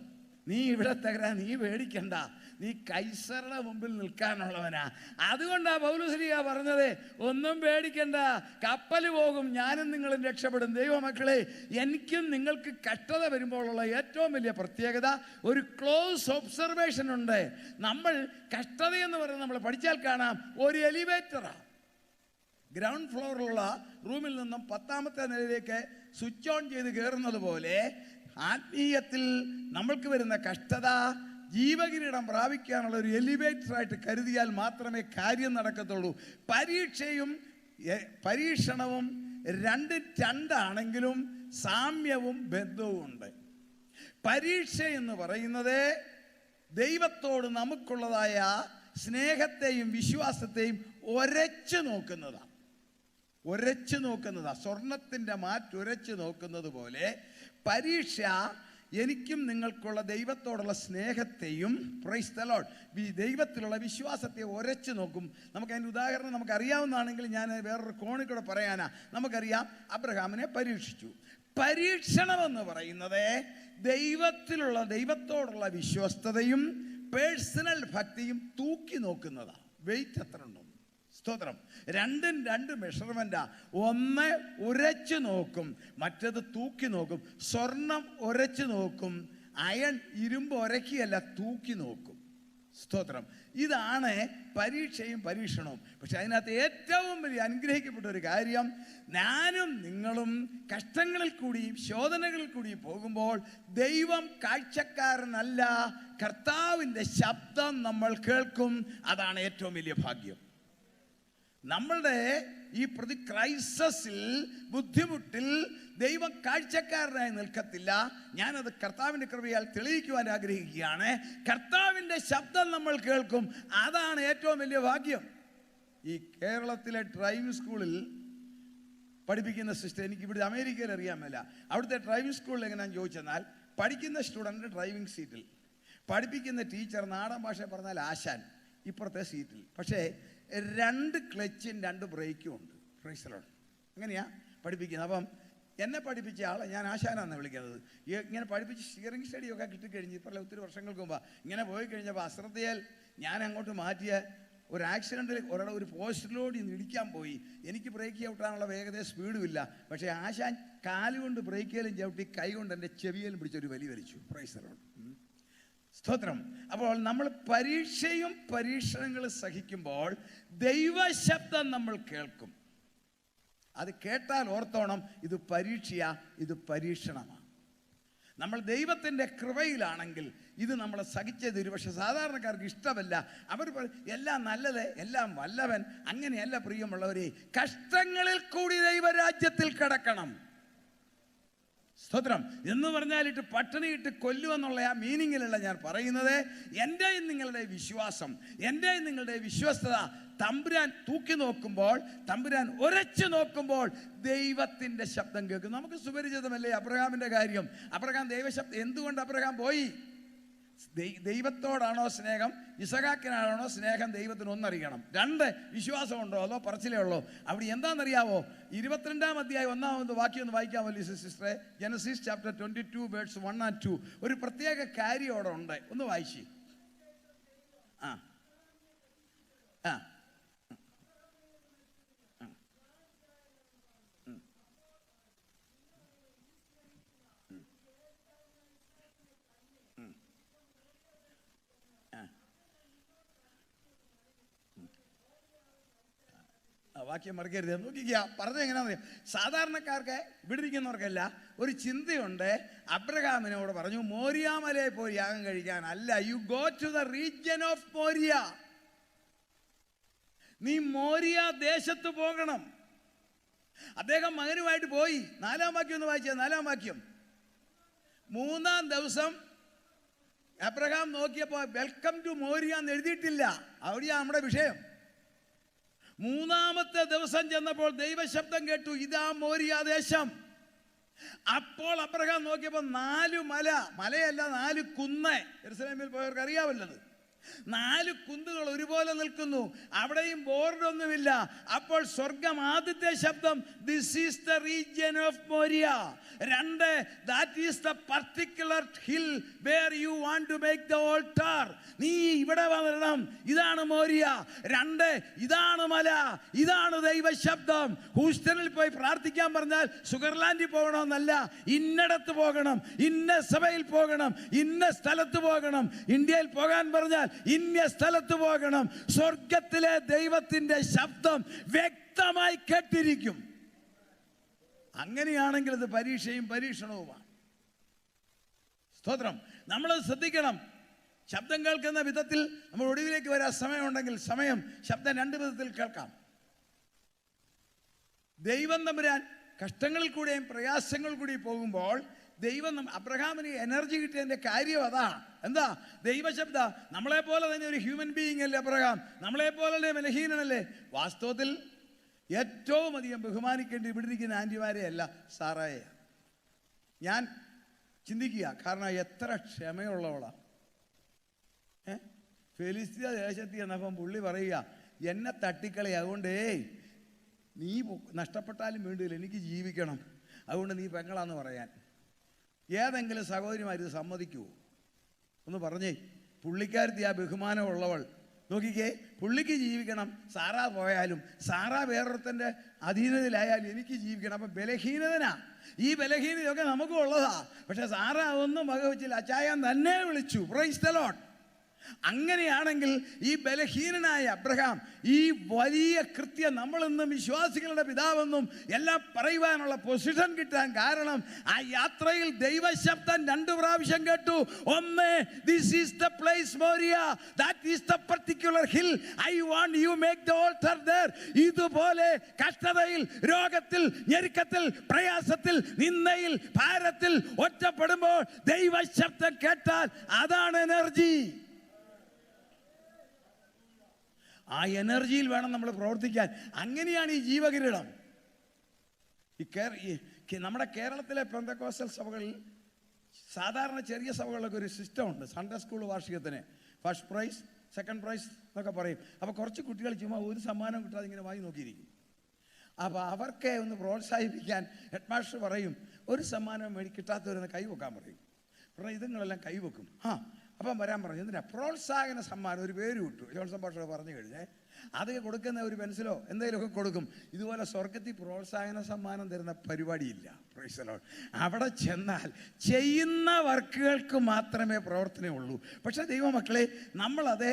നീ ഇവിടെ തകരാൻ നീ പേടിക്കണ്ട, നീ കൈസറുടെ മുമ്പിൽ നിൽക്കാനുള്ളവനാ. അതുകൊണ്ടാണ് പൗലോസ്ലീഹ പറഞ്ഞത്, ഒന്നും പേടിക്കണ്ട, കപ്പൽ പോകും, ഞാനും നിങ്ങളും രക്ഷപ്പെടും. ദൈവമക്കളെ, എനിക്കും നിങ്ങൾക്ക് കഷ്ടത വരുമ്പോഴുള്ള ഏറ്റവും വലിയ പ്രത്യേകത ഒരു ക്ലോസ് ഒബ്സർവേഷൻ ഉണ്ട്. നമ്മൾ കഷ്ടതയെന്ന് പറയുന്നത് നമ്മൾ പഠിച്ചാൽ കാണാം, ഒരു എലിവേറ്ററാണ്. ഗ്രൗണ്ട് ഫ്ലോറിലുള്ള റൂമിൽ നിന്നും 10ാമത്തെ നിലയിലേക്ക് സ്വിച്ച് ഓൺ ചെയ്ത് കയറുന്നത് പോലെ ആത്മീയത്തിൽ നമ്മൾക്ക് വരുന്ന കഷ്ടത ജീവകിരീടം പ്രാപിക്കാനുള്ള ഒരു എലിവേറ്ററായിട്ട് കരുതിയാൽ മാത്രമേ കാര്യം നടക്കത്തുള്ളൂ. പരീക്ഷണവും രണ്ടാണെങ്കിലും സാമ്യവും ബന്ധവും ഉണ്ട്. പരീക്ഷ എന്ന് പറയുന്നത് ദൈവത്തോട് നമുക്കുള്ളതായ സ്നേഹത്തെയും വിശ്വാസത്തെയും ഉരച്ചു നോക്കുന്നതാണ്. സ്വർണത്തിൻ്റെ മാറ്റുരച്ചു നോക്കുന്നത് പോലെ പരീക്ഷ എനിക്കും നിങ്ങൾക്കുള്ള ദൈവത്തോടുള്ള സ്നേഹത്തെയും, പ്രൈസ് ദി ലോർഡ്, ദൈവത്തിലുള്ള വിശ്വാസത്തെ ഉരച്ചു നോക്കും. നമുക്കതിൻ്റെ ഉദാഹരണം നമുക്കറിയാവുന്നതാണെങ്കിൽ ഞാൻ വേറൊരു കോണിൽ കൂടെ പറയാനാ. നമുക്കറിയാം, അബ്രഹാമിനെ പരീക്ഷിച്ചു. പരീക്ഷണമെന്ന് പറയുന്നത് ദൈവത്തോടുള്ള വിശ്വസ്തതയും പേഴ്സണൽ ഭക്തിയും തൂക്കി നോക്കുന്നതാണ്. വെയിറ്റ് എത്ര ഉണ്ടോ? സ്തോത്രം. രണ്ടും രണ്ട് മെഷർമെന്റാ. ഒന്ന് ഉരച്ചു നോക്കും, മറ്റത് തൂക്കി നോക്കും. സ്വർണം ഉരച്ചു നോക്കും, അയൺ ഇരുമ്പ് ഉരക്കിയല്ല തൂക്കി നോക്കും. സ്തോത്രം. ഇതാണ് പരീക്ഷയും പരീക്ഷണവും. പക്ഷെ അതിനകത്ത് ഏറ്റവും വലിയ അനുഗ്രഹിക്കപ്പെട്ട ഒരു കാര്യം, ഞാനും നിങ്ങളും കഷ്ടങ്ങളിൽ കൂടിയും ശോധനകളിൽ കൂടിയും പോകുമ്പോൾ ദൈവം കാഴ്ചക്കാരനല്ല, കർത്താവിൻ്റെ ശബ്ദം നമ്മൾ കേൾക്കും. അതാണ് ഏറ്റവും വലിയ ഭാഗ്യം. നമ്മളുടെ ഈ ക്രൈസിസിൽ, ബുദ്ധിമുട്ടിൽ ദൈവം കാഴ്ചക്കാരനായി നിൽക്കത്തില്ല. ഞാനത് കർത്താവിൻ്റെ കൃപയാൽ തെളിയിക്കുവാൻ ആഗ്രഹിക്കുകയാണ്. കർത്താവിൻ്റെ ശബ്ദം നമ്മൾ കേൾക്കും. അതാണ് ഏറ്റവും വലിയ ഭാഗ്യം. ഈ കേരളത്തിലെ ഡ്രൈവിംഗ് സ്കൂളിൽ പഠിപ്പിക്കുന്ന സിസ്റ്റർ, എനിക്ക് ഇവിടെ അമേരിക്കയിൽ അറിയാൻ മേല, അവിടുത്തെ ഡ്രൈവിംഗ് സ്കൂളിൽ എങ്ങനെയാണെന്ന് ചോദിച്ചെന്നാൽ, പഠിക്കുന്ന സ്റ്റുഡൻറ്റ് ഡ്രൈവിംഗ് സീറ്റിൽ, പഠിപ്പിക്കുന്ന ടീച്ചർ നാടൻ ഭാഷ പറഞ്ഞാൽ ആശാൻ ഇപ്പുറത്തെ സീറ്റിൽ. പക്ഷേ 2 ക്ലച്ചും 2 ബ്രേക്കും ഉണ്ട്. Price the Lord. അങ്ങനെയാ പഠിപ്പിക്കുന്നത്. അപ്പം എന്നെ പഠിപ്പിച്ച ആളെ ഞാൻ ആശാനാന്ന് വിളിക്കുന്നത്. ഇങ്ങനെ പഠിപ്പിച്ച് സ്റ്റിയറിംഗ് സ്റ്റഡിയൊക്കെ കിട്ടിക്കഴിഞ്ഞ് ഇപ്പോൾ ഒത്തിരി വർഷങ്ങൾക്ക് മുമ്പ് ഇങ്ങനെ പോയി കഴിഞ്ഞപ്പോൾ അശ്രദ്ധയാൽ ഞാൻ അങ്ങോട്ട് മാറ്റിയ ഒരു ആക്സിഡൻറ്റിൽ ഒരു പോസ്റ്റിലോട് ഇടിക്കാൻ പോയി. എനിക്ക് ബ്രേക്ക് ചവിട്ടാനുള്ള വേഗത സ്പീഡും ഇല്ല. പക്ഷേ ആശാൻ കാലുകൊണ്ട് ബ്രേക്കിലും ചവിട്ടി കൈ കൊണ്ട് എൻ്റെ ചെവിയിലും പിടിച്ചൊരു വലിച്ചു. Price the Lord. സ്തോത്രം. അപ്പോൾ നമ്മൾ പരീക്ഷയും പരീക്ഷണങ്ങളും സഹിക്കുമ്പോൾ ദൈവശബ്ദം നമ്മൾ കേൾക്കും. അത് കേട്ടാൽ ഓർത്തോണം, ഇത് പരീക്ഷയാ, ഇത് പരീക്ഷണമാണ്. നമ്മൾ ദൈവത്തിൻ്റെ കൃപയിലാണെങ്കിൽ ഇത് നമ്മളെ സഹിച്ചു തരും. പക്ഷെ സാധാരണക്കാർക്ക് ഇഷ്ടമല്ല. അവർ എല്ലാം നല്ലത്, എല്ലാം വല്ലവൻ. അങ്ങനെയല്ല പ്രിയമുള്ളവരെ. കഷ്ടങ്ങളിൽ കൂടി ദൈവരാജ്യത്തിൽ കടക്കണം. സ്തോത്രം. എന്ന് പറഞ്ഞാലിട്ട് പട്ടിണിയിട്ട് കൊല്ലുമെന്നുള്ള ആ മീനിങ്ങിലല്ല ഞാൻ പറയുന്നത്. എൻ്റെയും നിങ്ങളുടെ വിശ്വാസം, എൻ്റെയും നിങ്ങളുടെ വിശ്വസ്തത തമ്പുരാൻ തൂക്കി നോക്കുമ്പോൾ, തമ്പുരാൻ ഉരച്ചു നോക്കുമ്പോൾ ദൈവത്തിൻ്റെ ശബ്ദം കേൾക്കും. നമുക്ക് സുപരിചിതമല്ലേ അബ്രഹാമിൻ്റെ കാര്യം. അബ്രഹാം ദൈവശബ്ദം, എന്തുകൊണ്ട് അബ്രഹാം പോയി? ദൈവത്തോടാണോ സ്നേഹം, ഇസഹാക്കിനാണോ സ്നേഹം? ദൈവത്തിന് ഒന്നറിയണം. 2 വിശ്വാസമുണ്ടോ അതോ പറച്ചിലേ ഉള്ളോ? അവിടെ എന്താണെന്നറിയാവോ? 22-ാം അധ്യായം 1-ാമത് വാക്യം ഒന്ന് വായിക്കാമോ സിസ്റ്ററെ? Genesis chapter 22 verse 1 and 2. ഒരു പ്രത്യേക കാര്യം അവിടെ ഉണ്ട്. ഒന്ന് വായിച്ചു. ആ ആ വാക്യം മറക്കരുത്. നോക്കിക്കുക, പറഞ്ഞത് എങ്ങനെയാണെന്ന്. സാധാരണക്കാർക്ക്, ഇവിടെ ഇരിക്കുന്നവർക്കല്ല, ഒരു ചിന്തയുണ്ട്. അബ്രഹാമിനോട് പറഞ്ഞു, മോരിയാമലയിൽ പോയി യാഗം കഴിക്കാൻ അല്ല, you go to the region of Moriah. നീ മോരിയ ദേശത്ത് പോകണം. അദ്ദേഹം മകനുമായിട്ട് പോയി. 4-ാം വാക്യം ഒന്ന് വായിച്ചത്. 4-ാം വാക്യം. 3-ാം ദിവസം അബ്രഹാം നോക്കിയപ്പോൾ വെൽക്കം ടു മോരിയ എന്ന് എഴുതിയിട്ടില്ല. അവിടെയാണ് നമ്മുടെ വിഷയം. 3-ാമത്തെ ദിവസം ചെന്നപ്പോൾ ദൈവശബ്ദം കേട്ടു, ഇതാ മോരിയ ദേശം. അപ്പോൾ അബ്രഹാം നോക്കിയപ്പോൾ 4 മലയല്ല 4 കുന്ന്. യെരൂശലേമിൽ പോയവർക്ക് അറിയാമല്ലത്. 4 കുന്നുകൾ ഒരുപോലെ നിൽക്കുന്നു. അവിടെയും ബോർഡൊന്നുമില്ല. അപ്പോൾ സ്വർഗം ആദ്യത്തെ ശബ്ദം, this is the region of Moriah. 2, that is the particular hill where you want to make the altar. നീ ഇവിടെ വരണം, ഇതാണ് മോരിയ. 2, ഇതാണ് മല, ഇതാണ് ദൈവശബ്ദം. ഹൂസ്റ്റണിൽ പോയി പ്രാർത്ഥിക്കാൻ പറഞ്ഞാൽ സ്വിറ്റ്സർലാൻഡിൽ പോകണമെന്നല്ല, ഇന്നടത്ത് പോകണം, ഇന്ന സഭയിൽ പോകണം, ഇന്ന സ്ഥലത്ത് പോകണം. ഇന്ത്യയിൽ പോകാൻ പറഞ്ഞാൽ ഇന്ന സ്ഥലത്ത് പോകണം. സ്വർഗത്തിലെ ദൈവത്തിന്റെ ശബ്ദം വ്യക്തി വ്യക്തമായി കേട്ടിരിക്കും. അങ്ങനെയാണെങ്കിൽ ഇത് പരീക്ഷയും പരീക്ഷണവുമാണ്. സ്തോത്രം. നമ്മൾ ശ്രദ്ധിക്കണം. ശബ്ദം കേൾക്കുന്ന വിധത്തിൽ നമ്മൾ ഒടുവിലേക്ക് വരാൻ സമയമുണ്ടെങ്കിൽ ശബ്ദം രണ്ട് വിധത്തിൽ കേൾക്കാം. ദൈവം തമ്പുരാൻ കഷ്ടങ്ങളിൽ കൂടെയും പ്രയാസങ്ങളിൽ കൂടി പോകുമ്പോൾ ദൈവം അബ്രഹാമിന് എനർജി കിട്ടിയതിൻ്റെ കാര്യം അതാ. എന്താ? ദൈവശബ്ദ. നമ്മളെപ്പോലെ തന്നെ ഒരു ഹ്യൂമൻ ബീയിങ് അല്ലേ അബ്രഹാം? നമ്മളെപ്പോലെ ബലഹീനനല്ലേ? വാസ്തവത്തിൽ ഏറ്റവും അധികം ബഹുമാനിക്കേണ്ടി ഇവിടെ ഇരിക്കുന്ന ആൻറ്റിമാരെയല്ല, സാറായെ. ഞാൻ ചിന്തിക്കുക, കാരണം എത്ര ക്ഷമയുള്ളവളാണ്. ഫെലിസ്തീയ ദേശത്ത് ചെന്നപ്പം പുള്ളി പറയുക, എന്നെ തട്ടിക്കളി, അതുകൊണ്ടേ നീ നഷ്ടപ്പെട്ടാലും വേണ്ടിയില്ല, എനിക്ക് ജീവിക്കണം, അതുകൊണ്ട് നീ പെങ്ങളാന്ന് പറയാൻ ഏതെങ്കിലും സഹോദരിമാർ ഇത് സമ്മതിക്കുമോ? ഒന്ന് പറഞ്ഞേ. പുള്ളിക്കാരത്തി ആ ബഹുമാനമുള്ളവൾ നോക്കിക്കേ, പുള്ളിക്ക് ജീവിക്കണം, സാറാ പോയാലും സാറാ വേറൊരുത്തൻ്റെ അധീനതയിലായാലും എനിക്ക് ജീവിക്കണം. അപ്പം ബലഹീനതനാ. ഈ ബലഹീനതയൊക്കെ നമുക്കും ഉള്ളതാ. പക്ഷെ സാറാ ഒന്നും വകവെച്ചില്ല, അച്ചായൻ തന്നെ വിളിച്ചു. Price the Lord. അങ്ങനെയാണെങ്കിൽ ഈ ബലഹീനനായ അബ്രഹാം ഈ വലിയ കൃത്യം നമ്മളിന്നും വിശ്വാസികളുടെ പിതാവെന്നും എല്ലാം പറയുവാനുള്ള പൊസിഷൻ കിട്ടാൻ കാരണം ആ യാത്രയിൽ ദൈവശബ്ദം 2 പ്രാവശ്യം കേട്ടു. ഒന്ന്, this is the place മോരിയ, that is the particular hill, I want you make the alter there. ഇതുപോലെ കഷ്ടതയിൽ, രോഗത്തിൽ, ഞെരുക്കത്തിൽ, പ്രയാസത്തിൽ, നിന്ദയിൽ, ഭാരത്തിൽ ഒറ്റപ്പെടുമ്പോൾ ദൈവശബ്ദം കേട്ടാൽ അതാണ് എനർജി. ആ എനർജിയിൽ വേണം നമ്മൾ പ്രവർത്തിക്കാൻ. അങ്ങനെയാണ് ഈ ജീവകിരീടം. നമ്മുടെ കേരളത്തിലെ പെന്തക്കോസ്റ്റൽ സഭകളിൽ സാധാരണ ചെറിയ സഭകളിലൊക്കെ ഒരു സിസ്റ്റം ഉണ്ട്. സൺഡേ സ്കൂൾ വാർഷികത്തിന് ഫസ്റ്റ് പ്രൈസ്, സെക്കൻഡ് പ്രൈസ് എന്നൊക്കെ പറയും. അപ്പോൾ കുറച്ച് കുട്ടികൾ ചുമ്മാ ഒരു സമ്മാനം കിട്ടാതെ ഇങ്ങനെ വായി നോക്കിയിരിക്കും. അപ്പോൾ അവർക്ക് ഒന്ന് പ്രോത്സാഹിപ്പിക്കാൻ ഹെഡ് മാസ്റ്റർ പറയും, ഒരു സമ്മാനം കിട്ടാത്തവരെന്ന് കൈവെക്കാൻ പറയും. പറഞ്ഞാൽ ഇതുങ്ങളെല്ലാം കൈവെക്കും. അപ്പം വരാൻ പറഞ്ഞു. എന്തിനാ? പ്രോത്സാഹന സമ്മാനം. ഒരു പേര് വിട്ടു. ജോൺസൺ ഭാഷ പറഞ്ഞു കഴിഞ്ഞേ അത് കൊടുക്കുന്ന ഒരു പെൻസിലോ എന്തെങ്കിലുമൊക്കെ കൊടുക്കും. ഇതുപോലെ സ്വർഗത്തിൽ പ്രോത്സാഹന സമ്മാനം തരുന്ന പരിപാടിയില്ല. Praise the Lord. അവിടെ ചെന്നാൽ ചെയ്യുന്ന വർക്കുകൾക്ക് മാത്രമേ പ്രവർത്തനമുള്ളൂ. പക്ഷേ ദൈവമക്കളെ, നമ്മളത്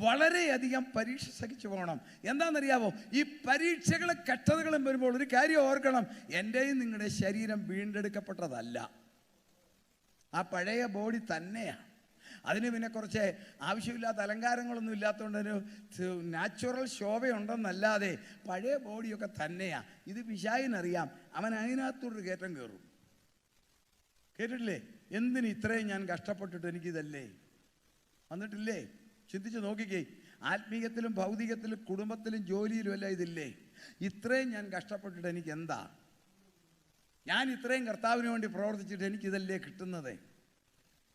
വളരെയധികം പരീക്ഷ സഹിച്ചു പോകണം. എന്താണെന്നറിയാമോ? ഈ പരീക്ഷകളും കഷ്ടതകളും വരുമ്പോൾ ഒരു കാര്യം ഓർക്കണം, എൻ്റെയും നിങ്ങളുടെ ശരീരം വീണ്ടെടുക്കപ്പെട്ടതല്ല, ആ പഴയ ബോഡി തന്നെയാണ്. അതിന് പിന്നെ കുറച്ച് ആവശ്യമില്ലാത്ത അലങ്കാരങ്ങളൊന്നും ഇല്ലാത്തതുകൊണ്ട് ഒരു നാച്ചുറൽ ശോഭയുണ്ടെന്നല്ലാതെ പഴയ ബോഡിയൊക്കെ തന്നെയാണ്. ഇത് പിശാചിനറിയാം. അവൻ അതിനകത്തോടൊരു കയറ്റം കയറും. കേട്ടിട്ടില്ലേ? എന്തിന് ഇത്രയും ഞാൻ കഷ്ടപ്പെട്ടിട്ട് എനിക്കിതല്ലേ വന്നിട്ടില്ലേ? ചിന്തിച്ച് നോക്കിക്കേ. ആത്മീയത്തിലും ഭൗതികത്തിലും കുടുംബത്തിലും ജോലിയിലും എല്ലാം ഇതില്ലേ? ഇത്രയും ഞാൻ കഷ്ടപ്പെട്ടിട്ട് എനിക്ക് എന്താ? ഞാൻ ഇത്രയും കർത്താവിന് വേണ്ടി പ്രവർത്തിച്ചിട്ട് എനിക്കിതല്ലേ കിട്ടുന്നത്?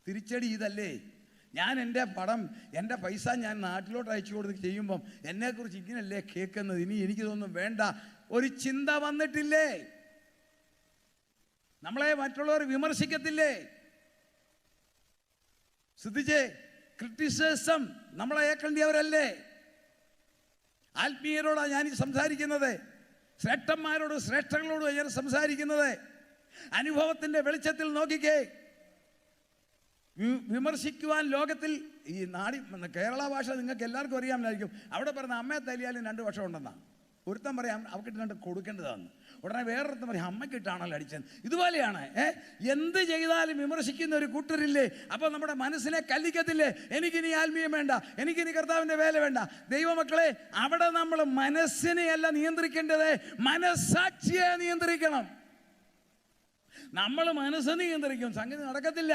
തിരിച്ചടി ഇതല്ലേ? ഞാൻ എൻ്റെ പണം, എൻ്റെ പൈസ ഞാൻ നാട്ടിലോട്ട് അയച്ചു കൊടുത്ത് ചെയ്യുമ്പം എന്നെക്കുറിച്ച് ഇങ്ങനല്ലേ കേൾക്കുന്നത്? ഇനി എനിക്കിതൊന്നും വേണ്ട ഒരു ചിന്ത വന്നിട്ടില്ലേ? നമ്മളെ മറ്റുള്ളവർ വിമർശിക്കത്തില്ലേ? ശ്രദ്ധിച്ചേ, ക്രിറ്റിസിസം നമ്മളെ ഏൽക്കേണ്ടിയവരല്ലേ? ആത്മീയരോടാണ് ഞാൻ സംസാരിക്കുന്നത്, ശ്രേഷ്ഠന്മാരോട് ശ്രേഷ്ഠകളോട് ഞാൻ സംസാരിക്കുന്നത്. അനുഭവത്തിൻ്റെ വെളിച്ചത്തിൽ നോക്കിക്കേ. വിമർശിക്കുവാൻ ലോകത്തിൽ ഈ കേരള ഭാഷ നിങ്ങൾക്ക് എല്ലാവർക്കും അറിയാമല്ലായിരിക്കും. അവിടെ പറഞ്ഞ അമ്മയെ തല്ലിയാലും 2 വർഷം ഉണ്ടെന്നാണ്. ഒരുത്തം പറയാം അവക്കിട്ട് 2 കൊടുക്കേണ്ടതാണ്. ഉടനെ വേറൊരുത്തം പറയാം അമ്മയ്ക്കിട്ടാണല്ലോ അടിച്ചത്. ഇതുപോലെയാണ്. എന്ത് ചെയ്താലും വിമർശിക്കുന്ന ഒരു കൂട്ടരില്ലേ? അപ്പോൾ നമ്മുടെ മനസ്സിനെ കല്ലിക്കത്തില്ലേ? എനിക്കിനി ആത്മീയം വേണ്ട, എനിക്കിനി കർത്താവിൻ്റെ വേല വേണ്ട. ദൈവമക്കളെ, അവിടെ നമ്മൾ മനസ്സിനെയല്ല നിയന്ത്രിക്കേണ്ടത്, മനസ്സാക്ഷിയെ നിയന്ത്രിക്കണം. നമ്മൾ മനസ്സ് നിയന്ത്രിക്കും, സംഗതി നടക്കത്തില്ല.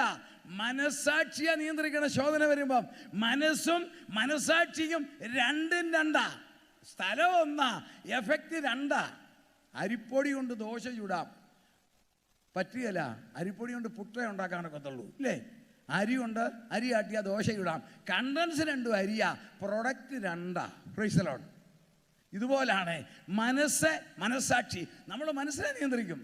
മനസ്സാക്ഷിയെ നിയന്ത്രിക്കണം. ശോധന വരുമ്പം മനസ്സും മനസ്സാക്ഷിയും 2ഉം 2. സ്ഥലം 1, എഫക്റ്റ് 2. അരിപ്പൊടി കൊണ്ട് ദോശ ചൂടാം, പറ്റുകയില്ല. അരിപ്പൊടി കൊണ്ട് പുട്ട ഉണ്ടാക്കാനൊക്കത്തുള്ളൂ, ഇല്ലേ? അരി കൊണ്ട് അരി ആട്ടിയാൽ ദോശ ചൂടാം. കണ്ടൻസ് 2 അരിയാ, പ്രൊഡക്റ്റ് 2. Praise the Lord. ഇതുപോലാണ് മനസ്സാക്ഷി. നമ്മൾ മനസ്സിനെ നിയന്ത്രിക്കും,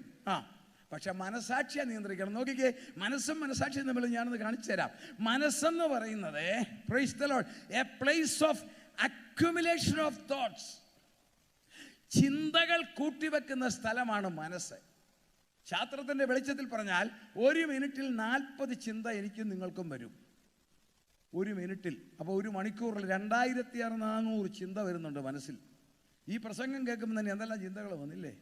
പക്ഷെ മനസ്സാക്ഷിയെ നിയന്ത്രിക്കണം. നോക്കിക്കേ, മനസ്സും മനസ്സാക്ഷിയും തമ്മിൽ ഞാനൊന്ന് കാണിച്ചു തരാം. മനസ്സെന്ന് പറയുന്നത്, price the Lord, A place of accumulation of thoughts. ചിന്തകൾ കൂട്ടിവെക്കുന്ന സ്ഥലമാണ് മനസ്സ്. ശാസ്ത്രത്തിൻ്റെ വെളിച്ചത്തിൽ പറഞ്ഞാൽ 1 മിനിറ്റിൽ 40 ചിന്ത എനിക്കും നിങ്ങൾക്കും വരും. 1 മിനിറ്റിൽ. അപ്പോൾ 1 മണിക്കൂറിൽ 2600 ചിന്ത വരുന്നുണ്ട് മനസ്സിൽ. ഈ പ്രസംഗം കേൾക്കുമ്പോൾ തന്നെ എന്തെല്ലാം ചിന്തകൾ വന്നില്ലേ?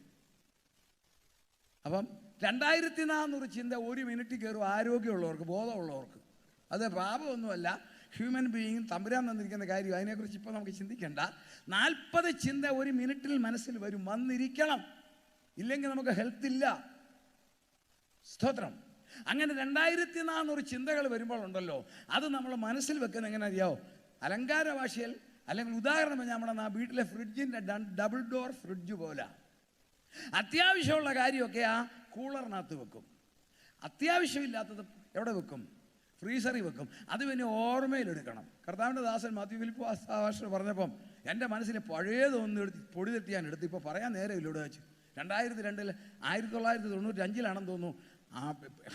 അപ്പം 2400 ചിന്ത ഒരു മിനിറ്റിൽ കയറും ആരോഗ്യമുള്ളവർക്ക്, ബോധമുള്ളവർക്ക്. അത് പാപമൊന്നുമല്ല, ഹ്യൂമൻ ബീയിങ് തമ്പുരാൻ തന്നിരിക്കുന്ന കാര്യം. അതിനെക്കുറിച്ച് ഇപ്പോൾ നമുക്ക് ചിന്തിക്കേണ്ട. 40 ചിന്ത ഒരു മിനിറ്റിൽ മനസ്സിൽ വരും, വന്നിരിക്കണം. ഇല്ലെങ്കിൽ നമുക്ക് ഹെൽത്ത് ഇല്ല. സ്തോത്രം. അങ്ങനെ 2400 ചിന്തകൾ വരുമ്പോഴുണ്ടല്ലോ, അത് നമ്മൾ മനസ്സിൽ വെക്കുന്ന എങ്ങനെ അറിയാമോ? അലങ്കാര ഭാഷയിൽ, അല്ലെങ്കിൽ ഉദാഹരണം പറഞ്ഞാൽ നമ്മുടെ വീട്ടിലെ ഫ്രിഡ്ജിൻ്റെ ഡബിൾ ഡോർ ഫ്രിഡ്ജ് പോലെ. അത്യാവശ്യമുള്ള കാര്യമൊക്കെ ആ കൂളറിനകത്ത് വെക്കും, അത്യാവശ്യമില്ലാത്തത് എവിടെ വെക്കും? ഫ്രീസറിൽ വെക്കും. അത് പിന്നെ ഓർമ്മയിലെടുക്കണം. കർത്താവിൻ്റെ ദാസൻ മാത്യു ഫിലിപ്പ് പറഞ്ഞപ്പം എൻ്റെ മനസ്സിൽ പഴയതൊന്നും എടുത്ത് പൊടി തെറ്റി ഞാൻ എടുത്ത് ഇപ്പോൾ പറയാൻ നേരമില്ല. ഇവിടെ വെച്ച് 2002 1995 തോന്നുന്നു, ആ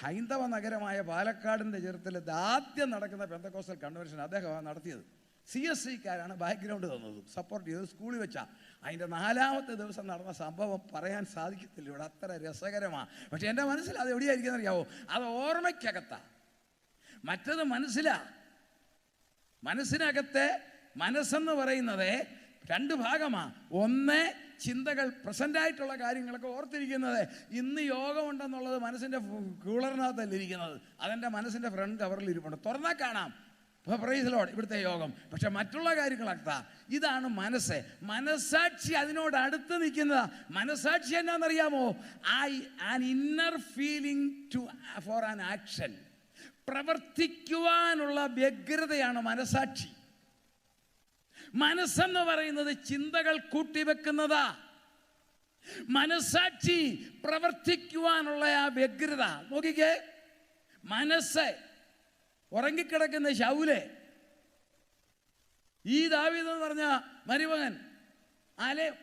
ഹൈന്ദവ നഗരമായ പാലക്കാടിൻ്റെ ചെറുത്തിൽ ആദ്യം നടക്കുന്ന പെന്തക്കോസ്റ്റൽ കൺവെൻഷൻ അദ്ദേഹമാണ് നടത്തിയത്. CSCക്കാരാണ് ബാക്ക്ഗ്രൗണ്ട് തന്നത്, സപ്പോർട്ട് ചെയ്തത്. സ്കൂളിൽ വെച്ചാൽ അതിൻ്റെ 4ാമത്തെ ദിവസം നടന്ന സംഭവം പറയാൻ സാധിക്കത്തില്ല ഇവിടെ, അത്ര രസകരമാണ്. പക്ഷെ എൻ്റെ മനസ്സിൽ അത് എവിടെയായിരിക്കും അറിയാവോ? അത് ഓർമ്മയ്ക്കകത്താണ്. മറ്റത് മനസ്സിനകത്തെ മനസ്സെന്ന് പറയുന്നത് 2 ഭാഗമാണ്. ഒന്ന്, ചിന്തകൾ, പ്രസൻ്റായിട്ടുള്ള കാര്യങ്ങളൊക്കെ ഓർത്തിരിക്കുന്നത്. ഇന്ന് യോഗമുണ്ടെന്നുള്ളത് മനസ്സിൻ്റെ കൂളറിനകത്തല്ല ഇരിക്കുന്നത്, അതെൻ്റെ മനസ്സിൻ്റെ ഫ്രണ്ട് കവറിൽ ഇരിപ്പുണ്ട്, തുറന്നാൽ കാണാം. ഇപ്പോൾ പ്രൈസ് ദി ലോർഡ്, ഇവിടുത്തെ യോഗം. പക്ഷെ മറ്റുള്ള കാര്യങ്ങളൊക്കെ ഇതാണ് മനസ്സ്. മനസ്സാക്ഷി അതിനോട് അടുത്ത് നിൽക്കുന്നത്. മനസ്സാക്ഷി എന്നാണെന്നറിയാമോ? An inner feeling for an action. പ്രവർത്തിക്കുവാനുള്ള വ്യഗ്രതയാണ് മനസ്സാക്ഷി. മനസ്സെന്ന് പറയുന്നത് ചിന്തകൾ കൂട്ടിവെക്കുന്നതാ. മനസ്സാക്ഷി പ്രവർത്തിക്കുവാനുള്ള ആ വ്യഗ്രത. നോക്കിക്കേ, മനസ്സ് ഉറങ്ങിക്കിടക്കുന്ന ശൗലെ, ഈ ദാവീദ് എന്ന് പറഞ്ഞ മരുമകൻ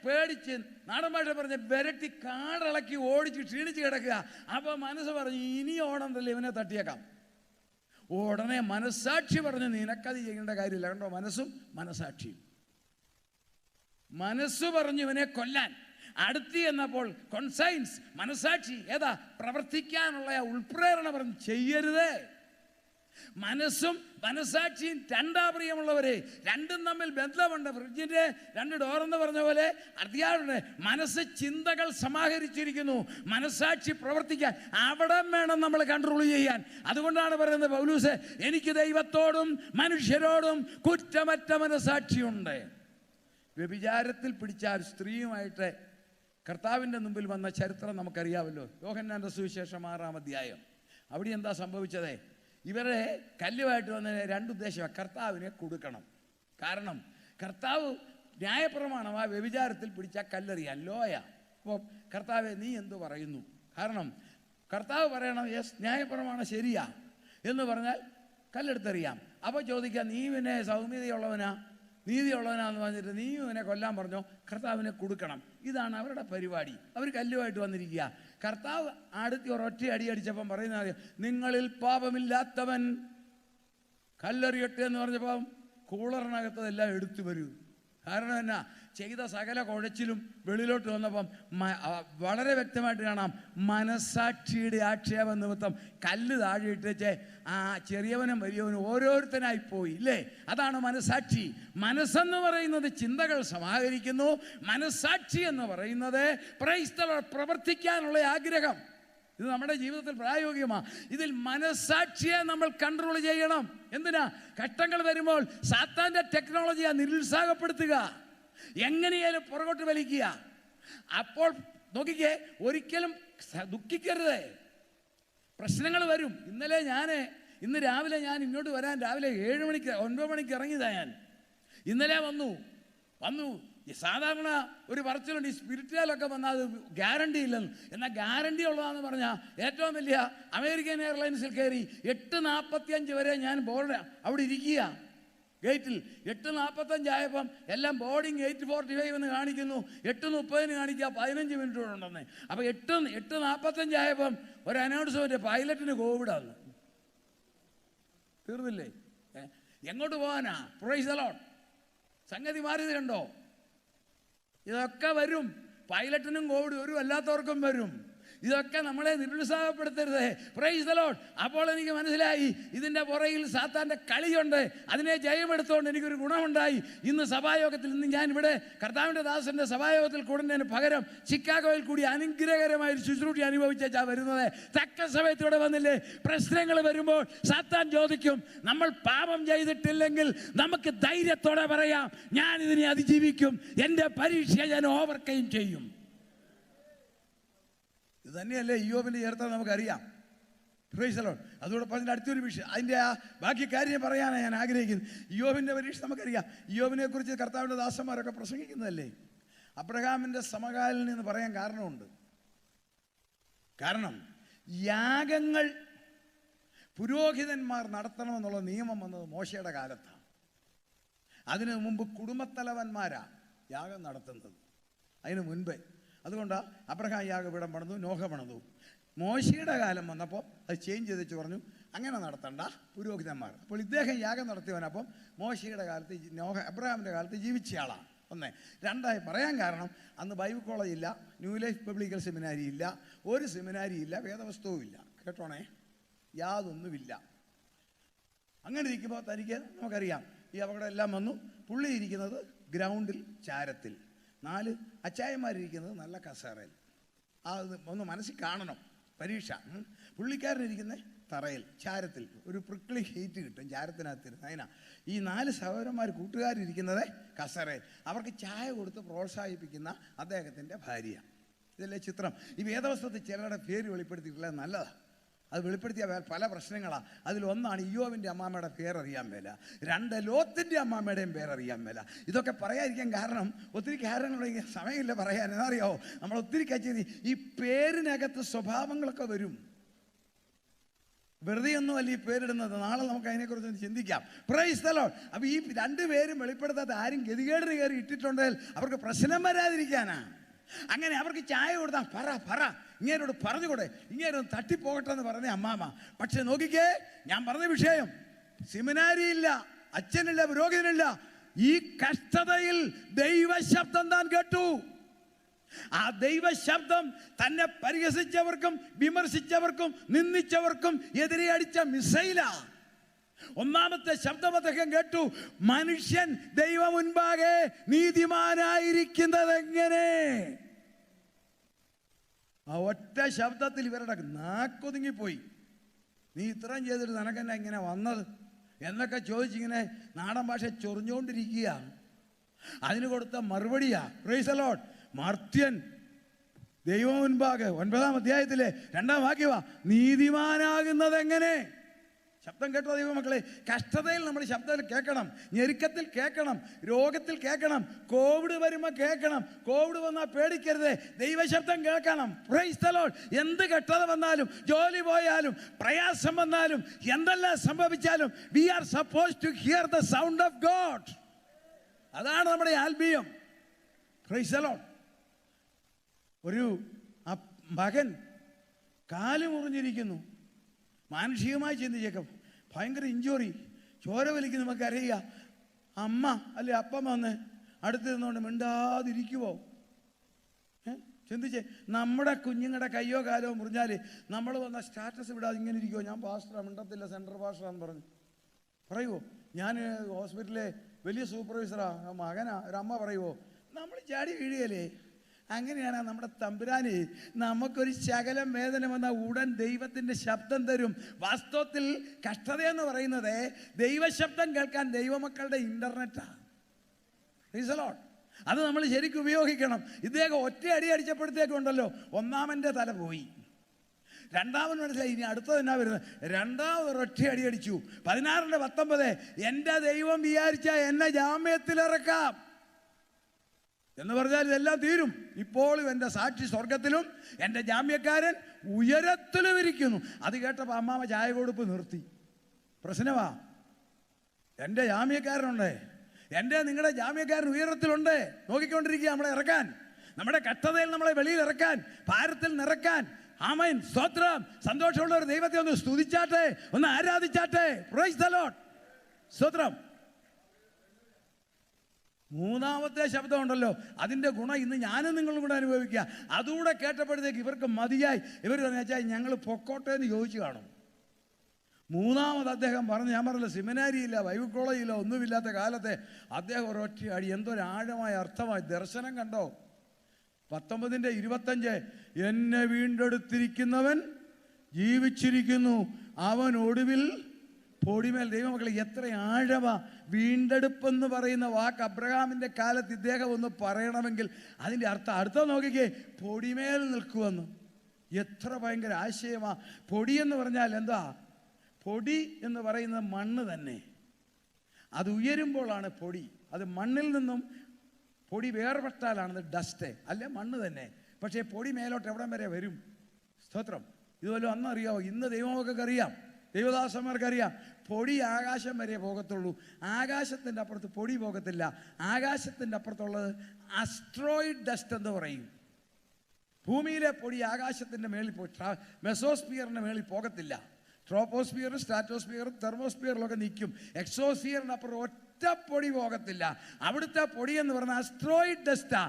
പേടിച്ച്, നാടൻ ഭാഷ പറഞ്ഞ് വിരട്ടി കാടിളക്കി ഓടിച്ച് ക്ഷീണിച്ച് കിടക്കുക. അപ്പോൾ മനസ്സ് പറഞ്ഞു, ഇനി ഓടണ്ടല്ലോ, ഇവനെ തട്ടിയേക്കാം. ഉടനെ മനസ്സാക്ഷി പറഞ്ഞു, നിനക്കത് ചെയ്യേണ്ട കാര്യമില്ല. കണ്ടോ, മനസ്സും മനസ്സാക്ഷിയും. മനസ്സ് പറഞ്ഞു ഇവനെ കൊല്ലാൻ. അടുത്ത് എന്നപ്പോൾ കോൺസൈൻസ്, മനസ്സാക്ഷി ഏതാ? പ്രവർത്തിക്കാനുള്ള ഉൾപ്രേരണ പറഞ്ഞു, ചെയ്യരുതേ. മനസ്സും മനസ്സാക്ഷിയും 2 പ്രിയമുള്ളവരെ, രണ്ടും തമ്മിൽ ബന്ധമുണ്ട്. ഫ്രിഡ്ജിന്റെ 2 ഡോറെന്ന് പറഞ്ഞ പോലെ അത്യാവശ്യം മനസ്സ് ചിന്തകൾ സമാഹരിച്ചിരിക്കുന്നു, മനസ്സാക്ഷി പ്രവർത്തിക്കാൻ. അവിടെ വേണം നമ്മൾ കൺട്രോൾ ചെയ്യാൻ. അതുകൊണ്ടാണ് പറയുന്നത് പൗലൂസ്, എനിക്ക് ദൈവത്തോടും മനുഷ്യരോടും കുറ്റമറ്റ മനസ്സാക്ഷിയുണ്ട്. വ്യഭിചാരത്തിൽ പിടിച്ച ഒരു സ്ത്രീയുമായിട്ട് കർത്താവിൻ്റെ മുമ്പിൽ വന്ന ചരിത്രം നമുക്കറിയാമല്ലോ. യോഹന്നാന്റെ സുവിശേഷം 6-ാം അധ്യായം. അവിടെ എന്താ സംഭവിച്ചത്? ഇവരെ കല്ലുമായിട്ട് വന്നതിന് 2 ഉദ്ദേശമാണ്. കർത്താവിനെ കൊടുക്കണം. കാരണം കർത്താവ് ന്യായപ്രമാണം ആ വ്യഭിചാരത്തിൽ പിടിച്ച കല്ലെറിയാൻ ലോയ. അപ്പോൾ കർത്താവെ നീ എന്തു പറയുന്നു? കാരണം കർത്താവ് പറയണം യെസ് ന്യായപ്രമാണം ശരിയാ എന്ന് പറഞ്ഞാൽ കല്ലെടുത്തെറിയാം. അപ്പോൾ ചോദിക്കാം, നീ പിന്നെ സൗമ്യതയുള്ളവനാ നീതിയുള്ളവനാന്ന് പറഞ്ഞിട്ട് നീ ഇവനെ കൊല്ലാൻ പറഞ്ഞോ? കർത്താവിനെ കൊടുക്കണം. ഇതാണ് അവരുടെ പരിപാടി. അവർ കല്ലുമായിട്ട് വന്നിരിക്കുക. കർത്താവ് അടുത്ത് ഒരൊറ്റ അടി അടിച്ചപ്പം പറയുന്ന, നിങ്ങളിൽ പാപമില്ലാത്തവൻ കല്ലെറിയട്ടെ എന്ന് പറഞ്ഞപ്പം കൂളറിനകത്തതെല്ലാം എടുത്തു വരൂ. കാരണം എന്നാ, ചെയ്ത സകല കുഴച്ചിലും വെളിയിലോട്ട് വന്നപ്പം വളരെ വ്യക്തമായിട്ട് കാണാം, മനസ്സാക്ഷിയുടെ ആക്ഷേപ നിമിത്തം കല്ല് താഴെ ഇട്ടേച്ച് ആ ചെറിയവനും വലിയവനും ഓരോരുത്തനായിപ്പോയി ഇല്ലേ? അതാണ് മനസ്സാക്ഷി. മനസ്സെന്ന് പറയുന്നത് ചിന്തകൾ സമാഹരിക്കുന്നു. മനസ്സാക്ഷി എന്ന് പറയുന്നത് പ്രവർത്തിക്കാനുള്ള ആഗ്രഹം. ഇത് നമ്മുടെ ജീവിതത്തിൽ പ്രായോഗികമാണ്. ഇതിൽ മനസ്സാക്ഷിയെ നമ്മൾ കൺട്രോൾ ചെയ്യണം. എന്തിനാ? കഷ്ടങ്ങൾ വരുമ്പോൾ സാത്താൻ്റെ ടെക്നോളജിയെ നിരുത്സാഹപ്പെടുത്തുക, എങ്ങനെയാലും പുറകോട്ട് വലിക്കുക. അപ്പോൾ നോക്കിക്കേ, ഒരിക്കലും ദുഃഖിക്കരുത്. പ്രശ്നങ്ങൾ വരും. ഇന്ന് രാവിലെ ഞാൻ ഇങ്ങോട്ട് വരാൻ രാവിലെ 9 മണിക്ക് ഇറങ്ങിയതാ ഞാൻ. ഇന്നലെ വന്നു. സാധാരണ ഒരു പറച്ചിലുണ്ട്, ഈ സ്പിരിറ്റുകാരൊക്കെ വന്നാൽ അത് ഗ്യാരണ്ടി ഇല്ലെന്ന്. എന്നാൽ ഗ്യാരണ്ടി ഉള്ളതാണെന്ന് പറഞ്ഞാൽ ഏറ്റവും വലിയ അമേരിക്കൻ എയർലൈൻസിൽ കയറി 8:45 വരെ ഞാൻ ബോർഡ് അവിടെ ഇരിക്കുക ഗേറ്റിൽ. 8:45 ആയപ്പം എല്ലാം ബോർഡിങ് 8:45 എന്ന് കാണിക്കുന്നു, 8:30 കാണിക്കുക, 15 മിനിറ്റ് ഉണ്ടെന്ന്. അപ്പോൾ 8:45 ആയപ്പം ഒരു അനൗൺസ്മെൻറ്റ്, പൈലറ്റിന് കോവിഡാണ്. തീർന്നില്ലേ? എങ്ങോട്ട് പോകാനാ? Price the Lord. സംഗതി മാറിയത് കണ്ടോ? ഇതൊക്കെ വരും. പൈലറ്റിനും കോവിഡ് വരും, അല്ലാത്തവർക്കും വരും. ഇതൊക്കെ നമ്മളെ നിരുത്സാഹപ്പെടുത്തരുത്. Price the Lord. അപ്പോൾ എനിക്ക് മനസ്സിലായി ഇതിൻ്റെ പുറകിൽ സാത്താൻ്റെ കളിയുണ്ട്. അതിനെ ജയമെടുത്തുകൊണ്ട് എനിക്കൊരു ഗുണമുണ്ടായി. ഇന്ന് സഭായോഗത്തിൽ ഞാനിവിടെ കർത്താവിൻ്റെ ദാസൻ്റെ സഭായോഗത്തിൽ കൂടുന്നതിന് പകരം ചിക്കാഗോയിൽ കൂടി അനുഗ്രഹകരമായ ഒരു ശുശ്രൂഷ അനുഭവിച്ചാ വരുന്നത്. തക്ക സമയത്ത് ഇവിടെ വന്നില്ലേ? പ്രശ്നങ്ങൾ വരുമ്പോൾ സാത്താൻ ചോദിക്കും, നമ്മൾ പാപം ചെയ്തിട്ടില്ലെങ്കിൽ നമുക്ക് ധൈര്യത്തോടെ പറയാം, ഞാൻ ഇതിനെ അതിജീവിക്കും, എൻ്റെ പരീക്ഷ ഞാൻ ഓവർകം ചെയ്യും. ഇത് തന്നെയല്ലേ ഇയ്യോബിൻ്റെ ചരിത്രം നമുക്കറിയാം. Price the Lord. അതോടൊപ്പം അതിൻ്റെ അടുത്തൊരു വിഷയം, അതിൻ്റെ ആ ബാക്കി കാര്യം പറയാനാണ് ഞാൻ ആഗ്രഹിക്കുന്നത്. ഇയ്യോബിൻ്റെ പരീക്ഷ നമുക്കറിയാം. ഇയ്യോബിനെ കുറിച്ച് കർത്താവിൻ്റെ ദാസന്മാരൊക്കെ പ്രസംഗിക്കുന്നതല്ലേ. അബ്രഹാമിൻ്റെ സമകാലിൽ നിന്ന് പറയാൻ കാരണമുണ്ട്. കാരണം യാഗങ്ങൾ പുരോഹിതന്മാർ നടത്തണമെന്നുള്ള നിയമം വന്നത് മോശയുടെ കാലത്താണ്. അതിനു മുമ്പ് കുടുംബത്തലവന്മാരാ യാഗം നടത്തുന്നത്, അതിന് മുൻപേ. അതുകൊണ്ടാണ് അബ്രഹാം യാഗപീഠം പണിതു, നോഹ പണിതു. മോശയുടെ കാലം വന്നപ്പോൾ അത് ചേഞ്ച് ചെയ്തിട്ട് പറഞ്ഞു അങ്ങനെ നടത്തണ്ട പുരോഹിതന്മാർ. അപ്പോൾ ഇദ്ദേഹം യാഗം നടത്തിയവൻ. അപ്പം മോശയുടെ കാലത്ത് അബ്രഹാമിൻ്റെ കാലത്ത് ജീവിച്ചയാളാണ്. ഒന്ന്. രണ്ടായി പറയാൻ കാരണം അന്ന് ബൈബിൾ കോളേജ് ഇല്ല, ന്യൂ ലൈഫ് പബ്ലിക്കൽ സെമിനാരി ഇല്ല, ഒരു സെമിനാരി ഇല്ല, വേദപുസ്തകവും ഇല്ല. കേട്ടോണേ, യാതൊന്നുമില്ല. അങ്ങനെ ഇരിക്കുമ്പോൾ തനിക്ക് നമുക്കറിയാം ഈ അപകടം എല്ലാം വന്നു. പുള്ളി ഇരിക്കുന്നത് ഗ്രൗണ്ടിൽ ചാരത്തിൽ, 4 അച്ചായന്മാരിരിക്കുന്നത് നല്ല കസേരയിൽ. അത് ഒന്ന് മനസ്സിൽ കാണണം. പരീക്ഷ. പുള്ളിക്കാരനിരിക്കുന്ന തറയിൽ ചാരത്തിൽ ഒരു പ്രിക്കിളി ഹീറ്റ് കിട്ടും ചാരത്തിനകത്തിരുന്ന്. അതിനാ ഈ 4 സഹോദരന്മാർ കൂട്ടുകാരിരിക്കുന്നത് കസേരയിൽ. അവർക്ക് ചായ കൊടുത്ത് പ്രോത്സാഹിപ്പിക്കുന്ന അദ്ദേഹത്തിൻ്റെ ഭാര്യ. ഇതല്ലേ ചിത്രം. ഈ വേദപുസ്തകത്തിൽ ചിലരുടെ പേര് വെളിപ്പെടുത്തിയിട്ടുള്ളത് നല്ലതാണ്. അത് വെളിപ്പെടുത്തിയ പല പ്രശ്നങ്ങളാണ്. അതിലൊന്നാണ് ഇയ്യോബിൻ്റെ അമ്മാമ്മയുടെ പേരറിയാൻ മേല, 2 ലോത്തിൻ്റെ അമ്മാമ്മയുടെയും പേരറിയാൻ മേല. ഇതൊക്കെ പറയാതിരിക്കാൻ കാരണം ഒത്തിരി കാരണങ്ങളുണ്ടെങ്കിൽ സമയമില്ല പറയാൻ. എന്നറിയാമോ, നമ്മൾ ഒത്തിരി കച്ചേരി ഈ പേരിനകത്ത് സ്വഭാവങ്ങളൊക്കെ വരും. വെറുതെ ഒന്നുമല്ല ഈ പേരിടുന്നത്. നാളെ നമുക്ക് അതിനെക്കുറിച്ച് ചിന്തിക്കാം. Price the Lord. അപ്പോൾ ഈ 2 പേരും വെളിപ്പെടുത്താത്ത ആരും ഗതികേടിന് കയറി ഇട്ടിട്ടുണ്ടെങ്കിൽ അവർക്ക് പ്രശ്നം വരാതിരിക്കാനാ. അങ്ങനെ അവർക്ക് ചായ കൊടുത്താൽ പറ ഇങ്ങേരോട് പറഞ്ഞുകൂടെ, ഇങ്ങേരൊന്ന് തട്ടിപ്പോകട്ടെ എന്ന് പറഞ്ഞ അമ്മാമ്മ. പക്ഷെ നോക്കിക്കേ, ഞാൻ പറഞ്ഞ വിഷയം, സെമിനാരിയില്ല, അച്ഛനില്ല, പുരോഹിതനില്ല. ഈ കഷ്ടതയിൽ ദൈവശബ്ദം താൻ കേട്ടു. ആ ദൈവശബ്ദം തന്നെ പരിഹസിച്ചവർക്കും വിമർശിച്ചവർക്കും നിന്ദിച്ചവർക്കും എതിരെ അടിച്ച മിസൈലാ. ഒന്നാമത്തെ ശബ്ദം അദ്ദേഹം കേട്ടു, മനുഷ്യൻ ദൈവ മുൻപാകെ നീതിമാനായിരിക്കുന്നത് എങ്ങനെ. ആ ഒറ്റ ശബ്ദത്തിൽ ഇവരുടെ നാക്കൊതുങ്ങിപ്പോയി. നീ ഇത്രയും ചെയ്തിട്ട് നിനക്കെന്നെ ഇങ്ങനെ വന്നത് എന്നൊക്കെ ചോദിച്ചിങ്ങനെ നാടൻ ഭാഷ ചൊറിഞ്ഞുകൊണ്ടിരിക്കുക. അതിന് കൊടുത്ത മറുപടിയാ പ്രൈസ് ദി ലോർഡ്. മർത്യൻ ദൈവം മുൻപാകെ 9-ാം അധ്യായത്തിലെ 2-ാം വാക്യമാ, നീതിമാനാകുന്നത് എങ്ങനെ. ശബ്ദം കേട്ടോ ദൈവമക്കളെ. കഷ്ടതയിൽ നമ്മൾ ശബ്ദത്തിൽ കേൾക്കണം, ഞെരുക്കത്തിൽ കേൾക്കണം, രോഗത്തിൽ കേൾക്കണം, കോവിഡ് വരുമ്പോൾ കേൾക്കണം. കോവിഡ് വന്നാൽ പേടിക്കരുത്, ദൈവശബ്ദം കേൾക്കണം. Praise the Lord. എന്ത് കഷ്ടത വന്നാലും, ജോലി പോയാലും, പ്രയാസം വന്നാലും, എന്തെല്ലാം സംഭവിച്ചാലും, we are suppose to hear the sound of God. അതാണ് നമ്മുടെ ആത്മീയം. Price the Lord. ഒരു മകൻ കാല് മുറിഞ്ഞിരിക്കുന്നു. മാനുഷികമായി ചിന്തിച്ചേക്കാം, ഭയങ്കര ഇഞ്ചുറി, ചോര വലിക്കുന്ന നമുക്ക് അറിയുക. അമ്മ അല്ലെ അപ്പം വന്ന് അടുത്ത് നിന്നുകൊണ്ട് മിണ്ടാതിരിക്കുവോ? ചിന്തിച്ചേ, നമ്മുടെ കുഞ്ഞുങ്ങളുടെ കയ്യോ കാലോ മുറിഞ്ഞാൽ നമ്മൾ വന്ന സ്റ്റാറ്റസ് വിടാതെ ഇങ്ങനെ ഇരിക്കുമോ? ഞാൻ പാസ്റ്ററാണ്, മിണ്ടത്തില്ല, സെൻട്രൽ പാസ്റ്ററാന്ന് പറയുമോ? ഞാൻ ഹോസ്പിറ്റലിലെ വലിയ സൂപ്പർവൈസറാണ്, മകനാ, ഒരമ്മ പറയുമോ? നമ്മൾ ചാടി വീഴുകയല്ലേ. അങ്ങനെയാണ് നമ്മുടെ തമ്പുരാന് നമുക്കൊരു ശകലം വേദന വന്നാൽ ഉടൻ ദൈവത്തിൻ്റെ ശബ്ദം തരും. വാസ്തവത്തിൽ കഷ്ടതയെന്ന് പറയുന്നത് ദൈവശബ്ദം കേൾക്കാൻ ദൈവമക്കളുടെ ഇൻ്റർനെറ്റാണ്. Price the Lord. അത് നമ്മൾ ശരിക്കും ഉപയോഗിക്കണം. ഇദ്ദേഹം ഒറ്റ അടി അടിച്ചപ്പോഴത്തേക്കുണ്ടല്ലോ, ഒന്നാമൻ്റെ തല പോയി. രണ്ടാമൻ മനസ്സിലായി ഇനി അടുത്തത് എന്നാ വരുന്നത്. രണ്ടാമത് ഒരൊറ്റ അടി അടിച്ചു. 16:19 എൻ്റെ ദൈവം വിചാരിച്ചാൽ എന്നെ ജാമ്യത്തിലിറക്കാം എന്ന് പറഞ്ഞാൽ ഇതെല്ലാം തീരും. ഇപ്പോഴും എൻ്റെ സാക്ഷി സ്വർഗത്തിലും എൻ്റെ ജാമ്യക്കാരൻ ഉയരത്തിലും ഇരിക്കുന്നു. അത് കേട്ടപ്പോൾ അമ്മാമ ചായ കൊടുപ്പ് നിർത്തി. പ്രശ്നമാ, എൻ്റെ ജാമ്യക്കാരനുണ്ട്, എൻ്റെ നിങ്ങളുടെ ജാമ്യക്കാരൻ ഉയരത്തിലുണ്ട്, നോക്കിക്കൊണ്ടിരിക്കുക നമ്മളെ ഇറക്കാൻ, നമ്മുടെ കഷ്ടതയിൽ നമ്മളെ വെളിയിൽ ഇറക്കാൻ, ഭാരത്തിൽ നിറക്കാൻ. ആമേൻ, സ്തോത്രം. സന്തോഷമുള്ള ഒരു ദൈവത്തെ ഒന്ന് സ്തുതിച്ചാട്ടെ, ഒന്ന് ആരാധിച്ചാട്ടെ. Price the Lord. സ്തോത്രം. മൂന്നാമത്തെ ശബ്ദമുണ്ടല്ലോ, അതിൻ്റെ ഗുണം ഇന്ന് ഞാനും നിങ്ങളും കൂടെ അനുഭവിക്കുക. അതുകൂടെ കേട്ടപ്പോഴത്തേക്ക് ഇവർക്ക് മതിയായി. ഇവർ പറഞ്ഞു, വെച്ചാൽ ഞങ്ങൾ പൊക്കോട്ടെ എന്ന് ചോദിച്ചു കാണും. മൂന്നാമത് അദ്ദേഹം പറഞ്ഞു, ഞാൻ പറഞ്ഞല്ലോ സെമിനാരിയില്ല, ബൈബിൾ കോളേജില്ല, ഒന്നുമില്ലാത്ത കാലത്തെ അദ്ദേഹം ഒരൊറ്റ അടി എന്തൊരാഴമായ അർത്ഥമായി ദർശനം കണ്ടോ. 19:25 എന്നെ വീണ്ടെടുത്തിരിക്കുന്നവൻ ജീവിച്ചിരിക്കുന്നു, അവൻ ഒടുവിൽ പൊടിമേൽ. ദൈവമക്കളെ, എത്ര ആഴമാ വീണ്ടെടുപ്പെന്ന് പറയുന്ന വാക്ക്. അബ്രഹാമിൻ്റെ കാലത്ത് ഇദ്ദേഹം ഒന്ന് പറയണമെങ്കിൽ അതിൻ്റെ അർത്ഥം നോക്കിക്കേ, പൊടിമേൽ നിൽക്കുമെന്ന്. എത്ര ഭയങ്കര ആശയമാ. പൊടിയെന്ന് പറഞ്ഞാൽ എന്താ? പൊടി എന്ന് പറയുന്നത് മണ്ണ് തന്നെ. അത് ഉയരുമ്പോഴാണ് പൊടി. അത് മണ്ണിൽ നിന്നും പൊടി വേർപെട്ടാലാണ് ഡസ്റ്റ്, അല്ലെ മണ്ണ് തന്നെ. പക്ഷേ പൊടി മേലോട്ട് എവിടം വരെ വരും? സ്തോത്രം. ഇതുപോലെ അന്നറിയാമോ? ഇന്ന് ദൈവമൊക്കെ അറിയാം, ദൈവദാസന്മാർക്കറിയാം, പൊടി ആകാശം വരെ പോകത്തുള്ളൂ. ആകാശത്തിൻ്റെ അപ്പുറത്ത് പൊടി പോകത്തില്ല. ആകാശത്തിൻ്റെ അപ്പുറത്തുള്ളത് അസ്ട്രോയിഡ് ഡസ്റ്റ് എന്ന് പറയും. ഭൂമിയിലെ പൊടി ആകാശത്തിൻ്റെ മേളിൽ മെസോസ്ഫിയറിൻ്റെ മേളിൽ പോകത്തില്ല. ട്രോപ്പോസ്ഫിയറും സ്ട്രാറ്റോസ്ഫിയറും തെർമോസ്ഫിയറിലൊക്കെ നിൽക്കും. എക്സോസ്ഫിയറിനപ്പുറം ഒറ്റപ്പൊടി പോകത്തില്ല. അവിടുത്തെ പൊടി എന്ന് പറഞ്ഞാൽ അസ്ട്രോയിഡ് ഡസ്റ്റാ,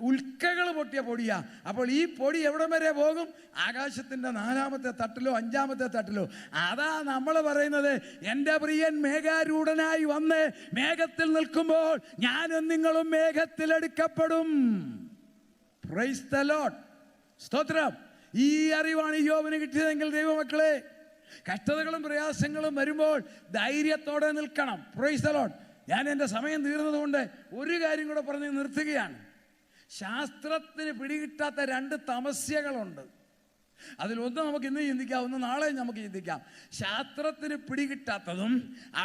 ഉൽക്കകൾ പൊട്ടിയ പൊടിയാ. അപ്പോൾ ഈ പൊടി എവിടം വരെ പോകും? ആകാശത്തിൻ്റെ 4ാമത്തെ തട്ടിലോ 5ാമത്തെ തട്ടിലോ. അതാ നമ്മൾ പറയുന്നത്, എൻ്റെ പ്രിയൻ മേഘാരൂഢനായി വന്ന് മേഘത്തിൽ നിൽക്കുമ്പോൾ ഞാനും നിങ്ങളും മേഘത്തിലെടുക്കപ്പെടും. Price the Lord. സ്തോത്രം. ഈ അറിവാണ് യോബിന് കിട്ടിയതെങ്കിൽ ദൈവമക്കളെ, കഷ്ടതകളും പ്രയാസങ്ങളും വരുമ്പോൾ ധൈര്യത്തോടെ നിൽക്കണം. Price the Lord. ഞാൻ എൻ്റെ സമയം തീർന്നതുകൊണ്ട് ഒരു കാര്യം കൂടെ പറഞ്ഞ് നിർത്തുകയാണ്. ശാസ്ത്രത്തിന് പിടികിട്ടാത്ത 2 തമസ്യകളുണ്ട്. അതിലൊന്ന് നമുക്ക് ഇന്ന് ചിന്തിക്കാം, ഒന്ന് നാളെ നമുക്ക് ചിന്തിക്കാം. ശാസ്ത്രത്തിന് പിടികിട്ടാത്തതും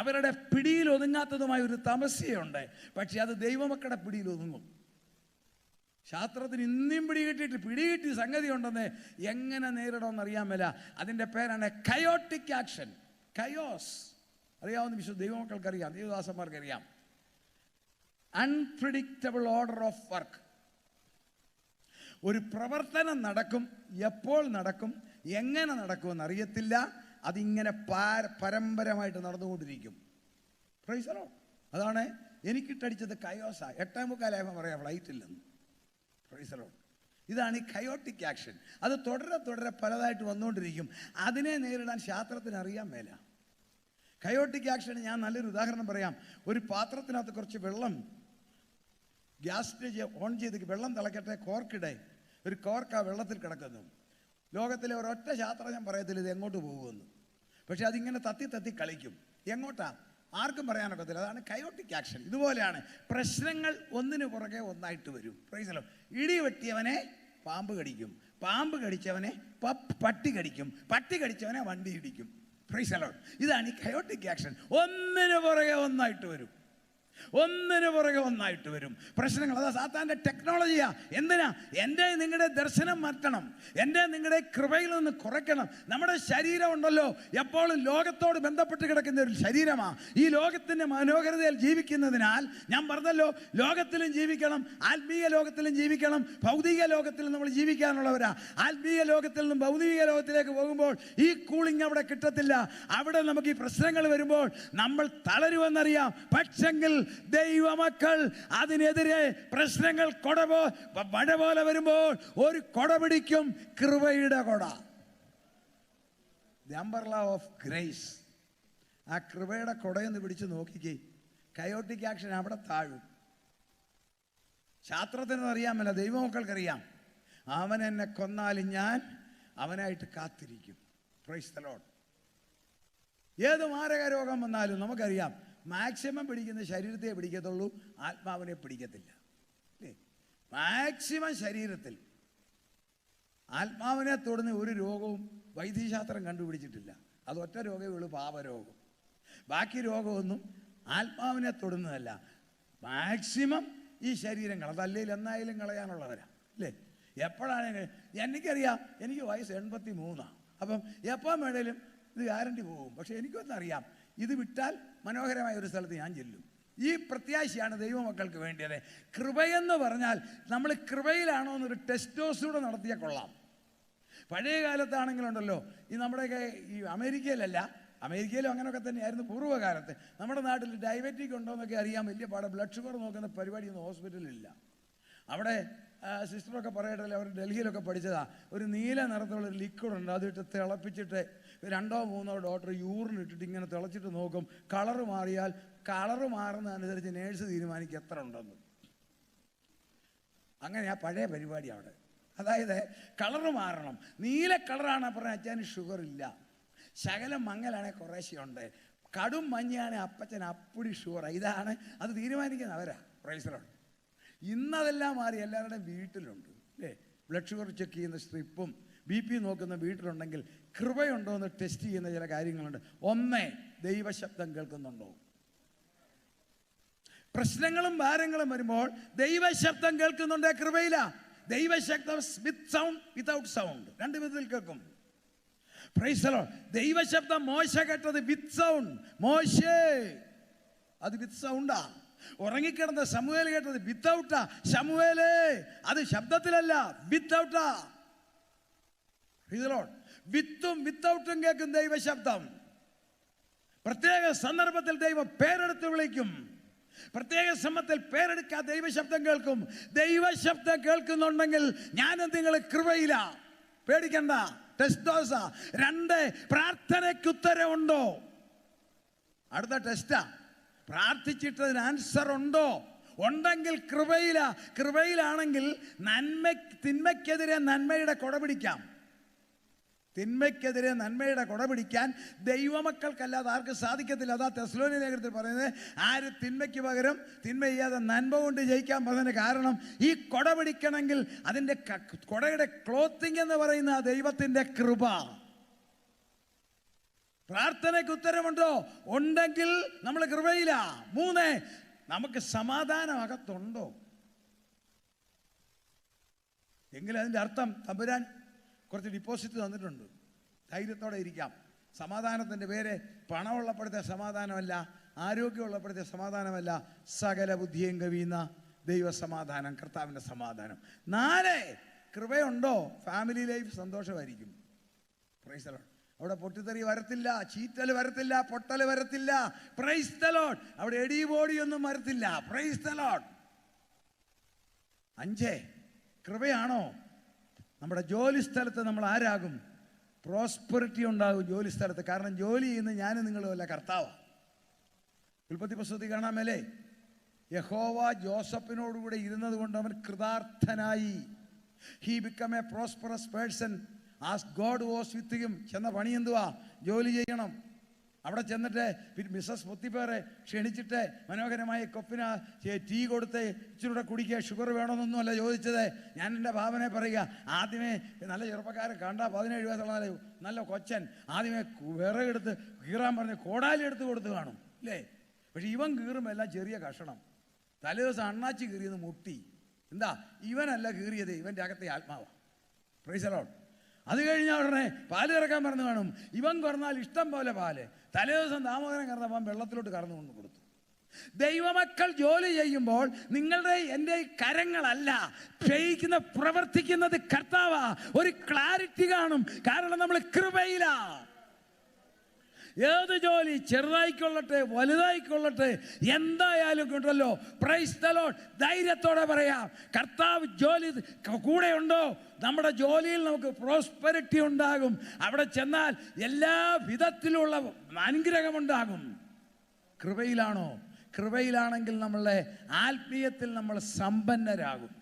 അവരുടെ പിടിയിൽ ഒതുങ്ങാത്തതുമായ ഒരു തമസ്യയുണ്ട്. പക്ഷെ അത് ദൈവമക്കളുടെ പിടിയിൽ ഒതുങ്ങും. ശാസ്ത്രത്തിന് ഇന്നും പിടികിട്ടി സംഗതി ഉണ്ടെന്ന് എങ്ങനെ നേരിടണമെന്ന് അറിയാൻ മേല. അതിൻ്റെ പേരാണ് കയോട്ടിക് ആക്ഷൻ. കയോസ് അറിയാവുന്ന വിശുദ്ധ ദൈവമക്കൾക്കറിയാം, ദൈവദാസന്മാർക്കറിയാം. Unpredictable order of work. ഒരു പ്രവർത്തനം നടക്കും, എപ്പോൾ നടക്കും, എങ്ങനെ നടക്കുമെന്ന് അറിയത്തില്ല. അതിങ്ങനെ പരമ്പരമായിട്ട് നടന്നുകൊണ്ടിരിക്കും. Praise the Lord. അതാണ് എനിക്കിട്ടടിച്ചത് കയോസാ. 8:45 പറയാം ഫ്ലൈറ്റ് ഇല്ലെന്ന്. Praise the Lord. ഇതാണ് ഈ കയോട്ടിക് ആക്ഷൻ. അത് തുടരെ പലതായിട്ട് വന്നുകൊണ്ടിരിക്കും. അതിനെ നേരിടാൻ ശാസ്ത്രത്തിന് അറിയാൻ മേല. കയോട്ടിക് ആക്ഷൻ ഞാൻ നല്ലൊരു ഉദാഹരണം പറയാം. ഒരു പാത്രത്തിനകത്ത് കുറച്ച് വെള്ളം, ഗ്യാസ് സ്റ്റേജ് ഓൺ ചെയ്ത് വെള്ളം തിളക്കട്ടെ, കോർക്കിടെ. ഒരു കോർക്ക് ആ വെള്ളത്തിൽ കിടക്കുന്നു. ലോകത്തിലെ ഒരൊറ്റ ശാസ്ത്രജ്ഞൻ പറയത്തില്ല ഇത് എങ്ങോട്ട് പോകുമെന്ന്. പക്ഷെ അതിങ്ങനെ തത്തി കളിക്കും. എങ്ങോട്ടാ ആർക്കും പറയാനൊക്കത്തില്ല. അതാണ് കയോട്ടിക് ആക്ഷൻ. ഇതുപോലെയാണ് പ്രശ്നങ്ങൾ ഒന്നിനു പുറകെ ഒന്നായിട്ട് വരും. Price the Lord. ഇടി വെട്ടിയവനെ പാമ്പ് കടിക്കും, പാമ്പ് കടിച്ചവനെ പട്ടി കടിക്കും, പട്ടി കടിച്ചവനെ വണ്ടി ഇടിക്കും. Price the Lord. ഇതാണ് ഈ കയോട്ടിക് ആക്ഷൻ. ഒന്നിനു പുറകെ ഒന്നായിട്ട് വരും, ഒന്നിനു പുറകെ ഒന്നായിട്ട് വരും പ്രശ്നങ്ങൾ. അതാ സാത്താൻ്റെ ടെക്നോളജിയാ. എന്തിനാ? എൻ്റെ നിങ്ങളുടെ ദർശനം മാറ്റണം, എൻ്റെ നിങ്ങളുടെ കൃപയിൽ നിന്ന് കുറയ്ക്കണം. നമ്മുടെ ശരീരം ഉണ്ടല്ലോ, എപ്പോഴും ലോകത്തോട് ബന്ധപ്പെട്ട് കിടക്കുന്ന ഒരു ശരീരമാണ്. ഈ ലോകത്തിൻ്റെ മനോഹരതയിൽ ജീവിക്കുന്നതിനാൽ ഞാൻ പറഞ്ഞല്ലോ, ലോകത്തിലും ജീവിക്കണം, ആത്മീയ ലോകത്തിലും ജീവിക്കണം. ഭൗതിക ലോകത്തിൽ നമ്മൾ ജീവിക്കാനുള്ളവരാ. ആത്മീയ ലോകത്തിൽ നിന്നും ഭൗതിക ലോകത്തിലേക്ക് പോകുമ്പോൾ ഈ കൂളിംഗ് അവിടെ കിട്ടത്തില്ല. അവിടെ നമുക്ക് ഈ പ്രശ്നങ്ങൾ വരുമ്പോൾ നമ്മൾ തളരുമെന്നറിയാം. പക്ഷെങ്കിൽ ദൈവമക്കൾ അതിനെതിരെ പ്രശ്നങ്ങൾ മഴ പോലെ വരുമ്പോൾ ഒരു കൊട പിടിക്കും, കൃപയുടെ കൊട. The umbrella of grace. ആ കൃപയുടെ കൊടയെന്ന് പിടിച്ച് നോക്കിക്കേ, കയോട്ടിക് ആക്ഷൻ അവിടെ താഴും. ശാസ്ത്രത്തിന് അറിയാമല്ല, ദൈവമക്കൾക്കറിയാം. അവൻ എന്നെ കൊന്നാലും ഞാൻ അവനായിട്ട് കാത്തിരിക്കും. Price the Lord. ഏത് മാരക രോഗം വന്നാലും നമുക്കറിയാം, മാക്സിമം പിടിക്കുന്ന ശരീരത്തെ പിടിക്കത്തുള്ളൂ, ആത്മാവിനെ പിടിക്കത്തില്ല. അല്ലേ? മാക്സിമം ശരീരത്തിൽ. ആത്മാവിനെ തൊടുന്ന ഒരു രോഗവും വൈദ്യശാസ്ത്രം കണ്ടുപിടിച്ചിട്ടില്ല. അതൊറ്റ രോഗമേ ഉള്ളൂ, പാപരോഗം. ബാക്കി രോഗമൊന്നും ആത്മാവിനെ തൊടുന്നതല്ല. മാക്സിമം ഈ ശരീരങ്ങൾ, അതല്ലെങ്കിൽ എന്നായാലും കളയാനുള്ളവരാ. അല്ലേ? എപ്പോഴാണ്? എനിക്കറിയാം, എനിക്ക് വയസ്സ് 83. അപ്പം എപ്പോൾ വേണേലും ഇത് ഗ്യാരണ്ടി പോകും. പക്ഷെ എനിക്കൊന്നറിയാം, ഇത് വിട്ടാൽ മനോഹരമായ ഒരു സ്ഥലത്ത് ഞാൻ ചെല്ലും. ഈ പ്രത്യാശയാണ് ദൈവമക്കൾക്ക് വേണ്ടിയത്. കൃപയെന്ന് പറഞ്ഞാൽ നമ്മൾ കൃപയിലാണോ എന്നൊരു ടെസ്റ്റോസൂടെ നടത്തിയാൽ കൊള്ളാം. പഴയ കാലത്താണെങ്കിലുണ്ടല്ലോ, ഈ നമ്മുടെയൊക്കെ ഈ അമേരിക്കയിലല്ല, അമേരിക്കയിലും അങ്ങനെയൊക്കെ തന്നെയായിരുന്നു പൂർവ്വകാലത്ത്. നമ്മുടെ നാട്ടിൽ ഡയബറ്റിക് ഉണ്ടോ എന്നൊക്കെ അറിയാൻ വലിയ പാടെ. ബ്ലഡ് ഷുഗർ നോക്കുന്ന പരിപാടിയൊന്നും ഹോസ്പിറ്റലിലില്ല. അവിടെ സിസ്റ്ററൊക്കെ പറയട്ടല്ലേ, അവർ ഡൽഹിയിലൊക്കെ പഠിച്ചതാ. ഒരു നീല നിറത്തിലുള്ളൊരു ലിക്വിഡ് ഉണ്ട്, അതിട്ട് തിളപ്പിച്ചിട്ട് 2 or 3 ഡോക്ടർ യൂറിൻ ഇട്ടിട്ട് ഇങ്ങനെ തിളച്ചിട്ട് നോക്കും. കളറ് മാറിയാൽ കളറ് മാറുന്നതനുസരിച്ച് നേഴ്സ് തീരുമാനിക്കും എത്ര ഉണ്ടെന്ന്. അങ്ങനെയാ പഴയ പരിപാടി അവിടെ. അതായത് കളറ് മാറണം. നീല കളറാണ് പറഞ്ഞാൽ അച്ഛന് ഷുഗർ ഇല്ല, ശകലം മങ്ങലാണെങ്കിൽ കുറേശ്ശെ ഉണ്ട്, കടും മഞ്ഞയാണെങ്കിൽ അപ്പച്ചൻ അപ്പടി ഷുഗർ. ഇതാണ് അത് തീരുമാനിക്കുന്നത് അവരാ. പ്രൈസറാണ്. ഇന്നതെല്ലാം മാറി, എല്ലാവരുടെയും വീട്ടിലുണ്ട് അല്ലേ. ബ്ലഡ് ഷുഗർ ചെക്ക് ചെയ്യുന്ന സ്ട്രിപ്പും BP നോക്കുന്ന വീട്ടിലുണ്ടെങ്കിൽ കൃപയുണ്ടോ എന്ന് ടെസ്റ്റ് ചെയ്യുന്ന ചില കാര്യങ്ങളുണ്ട്. ഒന്ന്, ദൈവശബ്ദം കേൾക്കുന്നുണ്ടോ? പ്രശ്നങ്ങളും ഭാരങ്ങളും വരുമ്പോൾ ദൈവശബ്ദം കേൾക്കുന്നുണ്ട്, കൃപയില്ല. ദൈവശബ്ദം വിത്ത് സൗണ്ട്, വിത്തൗട്ട് സൗണ്ട്, 2 വിധത്തിൽ കേൾക്കും. Price the Lord. ദൈവശബ്ദം മോശ കേട്ടത് വിത്ത് സൗണ്ട്. മോശേ അത് വിത്ത് സൗണ്ടാ. ഉറങ്ങിക്കിടന്ന ശമൂവേൽ കേട്ടത് വിത്തൗട്ടാ. ശമൂവേലേ അത് ശബ്ദത്തിലല്ല, വിത്തൗട്ടാ. Praise the Lord. വിത്തും വിത്തൗട്ടും കേൾക്കും ദൈവശബ്ദം. പ്രത്യേക സന്ദർഭത്തിൽ ദൈവം പേരെടുത്ത് വിളിക്കും, പ്രത്യേക സമയത്തിൽ പേരെടുക്കാൻ ദൈവശബ്ദം കേൾക്കും. ദൈവശബ്ദം കേൾക്കുന്നുണ്ടെങ്കിൽ ഞാനും നിങ്ങൾ കൃപയില്ല, പേടിക്കണ്ട. ടെസ്റ്റോസ. 2, പ്രാർത്ഥനയ്ക്ക് ഉത്തരവുണ്ടോ? അടുത്ത ടെസ്റ്റാ. പ്രാർത്ഥിച്ചിട്ടതിന് ആൻസർ ഉണ്ടോ? ഉണ്ടെങ്കിൽ കൃപയില. കൃപയിലാണെങ്കിൽ തിന്മയ്ക്കെതിരെ നന്മയുടെ കൊട പിടിക്കാം. തിന്മയ്ക്കെതിരെ നന്മയുടെ കൊട പിടിക്കാൻ ദൈവമക്കൾക്കല്ലാതെ ആർക്ക് സാധിക്കത്തില്ല. അതാ തെസ്സലോനിയ ലേഖനത്തിൽ പറയുന്നത്, ആര് തിന്മയ്ക്ക് പകരം തിന്മ ചെയ്യാതെ നന്മ കൊണ്ട് ജയിക്കാൻ പറഞ്ഞതിന് കാരണം ഈ കൊട പിടിക്കണമെങ്കിൽ അതിൻ്റെ കൊടയുടെ ക്ലോത്തിങ് എന്ന് പറയുന്ന ദൈവത്തിൻ്റെ കൃപ. പ്രാർത്ഥനയ്ക്ക് ഉത്തരമുണ്ടോ? ഉണ്ടെങ്കിൽ നമ്മൾ കൃപയില്ല. 3, നമുക്ക് സമാധാനം അകത്തുണ്ടോ? എങ്കിൽ അതിൻ്റെ അർത്ഥം തമ്പുരാൻ കുറച്ച് ഡിപ്പോസിറ്റ് തന്നിട്ടുണ്ട്, ധൈര്യത്തോടെ ഇരിക്കാം. സമാധാനത്തിൻ്റെ പേര് പണമുള്ളപ്പോഴത്തെ സമാധാനമല്ല, ആരോഗ്യമുള്ളപ്പോഴത്തെ സമാധാനമല്ല, സകല ബുദ്ധിയും കവിയുന്ന ദൈവസമാധാനം, കർത്താവിൻ്റെ സമാധാനം. 4, കൃപയുണ്ടോ? ഫാമിലി ലൈഫ് സന്തോഷമായിരിക്കും. Price the Lord. അവിടെ പൊട്ടിത്തെറി വരത്തില്ല, ചീറ്റൽ വരത്തില്ല, പൊട്ടൽ വരത്തില്ല. Price the Lord. അവിടെ എടിബോടിയൊന്നും വരത്തില്ല. Price the Lord. 5, കൃപയാണോ? നമ്മുടെ ജോലി സ്ഥലത്ത് നമ്മൾ ആരാകും? പ്രോസ്പെറിറ്റി ഉണ്ടാകും ജോലി സ്ഥലത്ത്. കാരണം ജോലി ചെയ്യുന്ന ഞാനും നിങ്ങളുമല്ല, കർത്താവാണ്. ഉൽപ്പത്തി പുസ്തകത്തിൽ കാണാൻ മേലേ, യഹോവ ജോസഫിനോടുകൂടെ ഇരുന്നത് കൊണ്ട് അവൻ കൃതാർത്ഥനായി. He become a prosperous person as God was with him. ചെന്ന പണി എന്തുവാ? ജോലി ചെയ്യണം. അവിടെ ചെന്നിട്ട് മിസ്സസ് പൊത്തിപ്പേറെ ക്ഷണിച്ചിട്ട് മനോഹരമായ കൊപ്പിന് ടീ കൊടുത്ത് ഇച്ചിരൂടെ കുടിക്കുക, ഷുഗർ വേണമെന്നൊന്നുമല്ല ചോദിച്ചത്. ഞാൻ എൻ്റെ ഭാവനെ പറയുക, ആദ്യമേ നല്ല ചെറുപ്പക്കാരൻ കണ്ട 17 വയസ്സുള്ള നല്ല കൊച്ചൻ ആദ്യമേ വിറകെടുത്ത് കീറാൻ പറഞ്ഞ് കോടാലി എടുത്ത് കൊടുത്ത് കാണും അല്ലേ. പക്ഷെ ഇവൻ കീറുമ്പോൾ എല്ലാം ചെറിയ കഷണം. തലേദിവസം അണ്ണാച്ചി കീറിയത് മുട്ടി. എന്താ? ഇവനല്ല കീറിയത്, ഇവൻ്റെ അകത്തെ ആത്മാവാണ്. Price the Lord. അത് കഴിഞ്ഞാൽ ഉടനെ പാല് കറക്കാൻ പറഞ്ഞു കാണും. ഇവൻ കറന്നാൽ ഇഷ്ടം പോലെ പാല്. തലേദിവസം ദാമോദരൻ കറന്നപ്പോൾ വെള്ളത്തിലോട്ട് കറന്നു കൊണ്ട് കൊടുത്തു. ദൈവമക്കൾ ജോലി ചെയ്യുമ്പോൾ നിങ്ങളുടെ എൻ്റെ കരങ്ങളല്ല ക്ഷയിക്കുന്ന, പ്രവർത്തിക്കുന്നത് കർത്താവാ. ഒരു ക്ലാരിറ്റി കാണും, കാരണം നമ്മൾ കൃപയിലാ. ഏത് ജോലി ചെറുതായിക്കൊള്ളട്ടെ വലുതായിക്കൊള്ളട്ടെ എന്തായാലും ഉണ്ടല്ലോ, പ്രൈസ് ദി ലോർഡ്, ധൈര്യത്തോടെ പറയാം, കർത്താവ് ജോലി കൂടെ ഉണ്ടോ? നമ്മുടെ ജോലിയിൽ നമുക്ക് പ്രോസ്പെരിറ്റി ഉണ്ടാകും. അവിടെ ചെന്നാൽ എല്ലാ വിധത്തിലുള്ള അനുഗ്രഹമുണ്ടാകും. കൃപയിലാണോ? കൃപയിലാണെങ്കിൽ നമ്മളെ ആത്മീയത്തിൽ നമ്മൾ സമ്പന്നരാകും.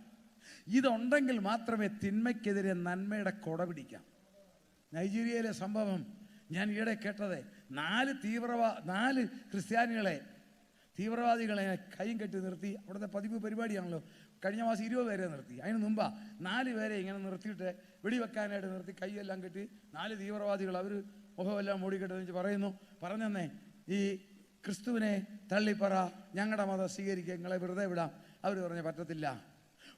ഇതുണ്ടെങ്കിൽ മാത്രമേ തിന്മയ്ക്കെതിരെ നന്മയുടെ കൊട പിടിക്കാം. നൈജീരിയയിലെ സംഭവം ഞാൻ ഈയിടെ കേട്ടത്, 4 ക്രിസ്ത്യാനികളെ തീവ്രവാദികളെ കൈയും കെട്ടി നിർത്തി. അവിടുത്തെ പതിവ് പരിപാടിയാണല്ലോ. കഴിഞ്ഞ മാസം 20 പേരെ നിർത്തി. അതിന് മുമ്പാ 4 പേരെ ഇങ്ങനെ നിർത്തിയിട്ട് വെടിവെക്കാനായിട്ട് നിർത്തി, കൈയെല്ലാം കെട്ടി. 4 തീവ്രവാദികൾ, അവർ മുഖമെല്ലാം മൂടിക്കെട്ടെന്ന് പറഞ്ഞെന്നേ, ഈ ക്രിസ്തുവിനെ തള്ളിപ്പറ, ഞങ്ങളുടെ മതം സ്വീകരിക്കുക, നിങ്ങളെ വെറുതെ വിടാം. അവർ പറഞ്ഞ് പറ്റത്തില്ല.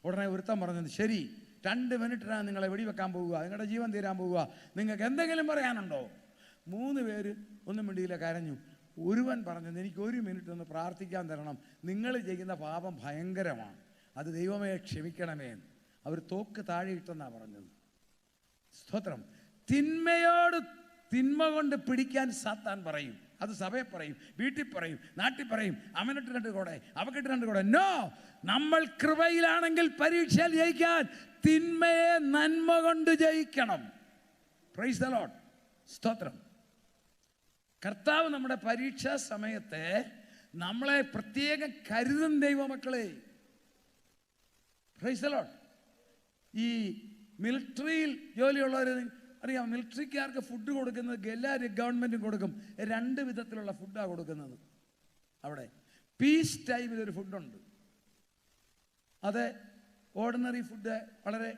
ഉടനെ ഒരുത്തം പറഞ്ഞത്, ശരി 2 മിനിറ്റിനാണ് നിങ്ങളെ വെടിവെക്കാൻ പോവുക, നിങ്ങളുടെ ജീവൻ തീരാൻ പോവുക, നിങ്ങൾക്ക് എന്തെങ്കിലും പറയാനുണ്ടോ? 3 പേര് ഒന്നും മിണ്ടിയില്ല, കരഞ്ഞു. ഒരുവൻ പറഞ്ഞത്, എനിക്ക് 1 മിനിറ്റ് ഒന്ന് പ്രാർത്ഥിക്കാൻ തരണം, നിങ്ങൾ ചെയ്യുന്ന പാപം ഭയങ്കരമാണ്, അത് ദൈവമേ ക്ഷമിക്കണമേ. അവർ തോക്ക് താഴെ ഇട്ടെന്നാണ് പറഞ്ഞത്. സ്തോത്രം. തിന്മയോട് തിന്മ കൊണ്ട് പിടിക്കാൻ സാത്താൻ പറയും. അത് സഭയെ പറയും, വീട്ടിൽ പറയും, നാട്ടിൽ പറയും, അവനിട്ട് 2 കോടെ, അവക്കിട്ട് 2 കോടെ. നോ, നമ്മൾ കൃപയിലാണെങ്കിൽ പരീക്ഷയിൽ ജയിക്കാൻ തിന്മയെ നന്മ കൊണ്ട് ജയിക്കണം. Price the Lord. സ്തോത്രം. കർത്താവ് നമ്മുടെ പരീക്ഷാ സമയത്തെ നമ്മളെ പ്രത്യേകം കരുതും ദൈവമക്കളെ. Price the Lord. ഈ മിലിറ്ററിയിൽ ജോലിയുള്ളവർ അറിയാം, മിലിറ്ററിക്കാർക്ക് ഫുഡ് കൊടുക്കുന്നത് എല്ലാ ഗവൺമെൻറ്റും കൊടുക്കും. 2 വിധത്തിലുള്ള ഫുഡാണ് കൊടുക്കുന്നത് അവിടെ. പീസ് ടൈമിലൊരു ഫുഡുണ്ട്, അത് ഓർഡിനറി ഫുഡ്, വളരെ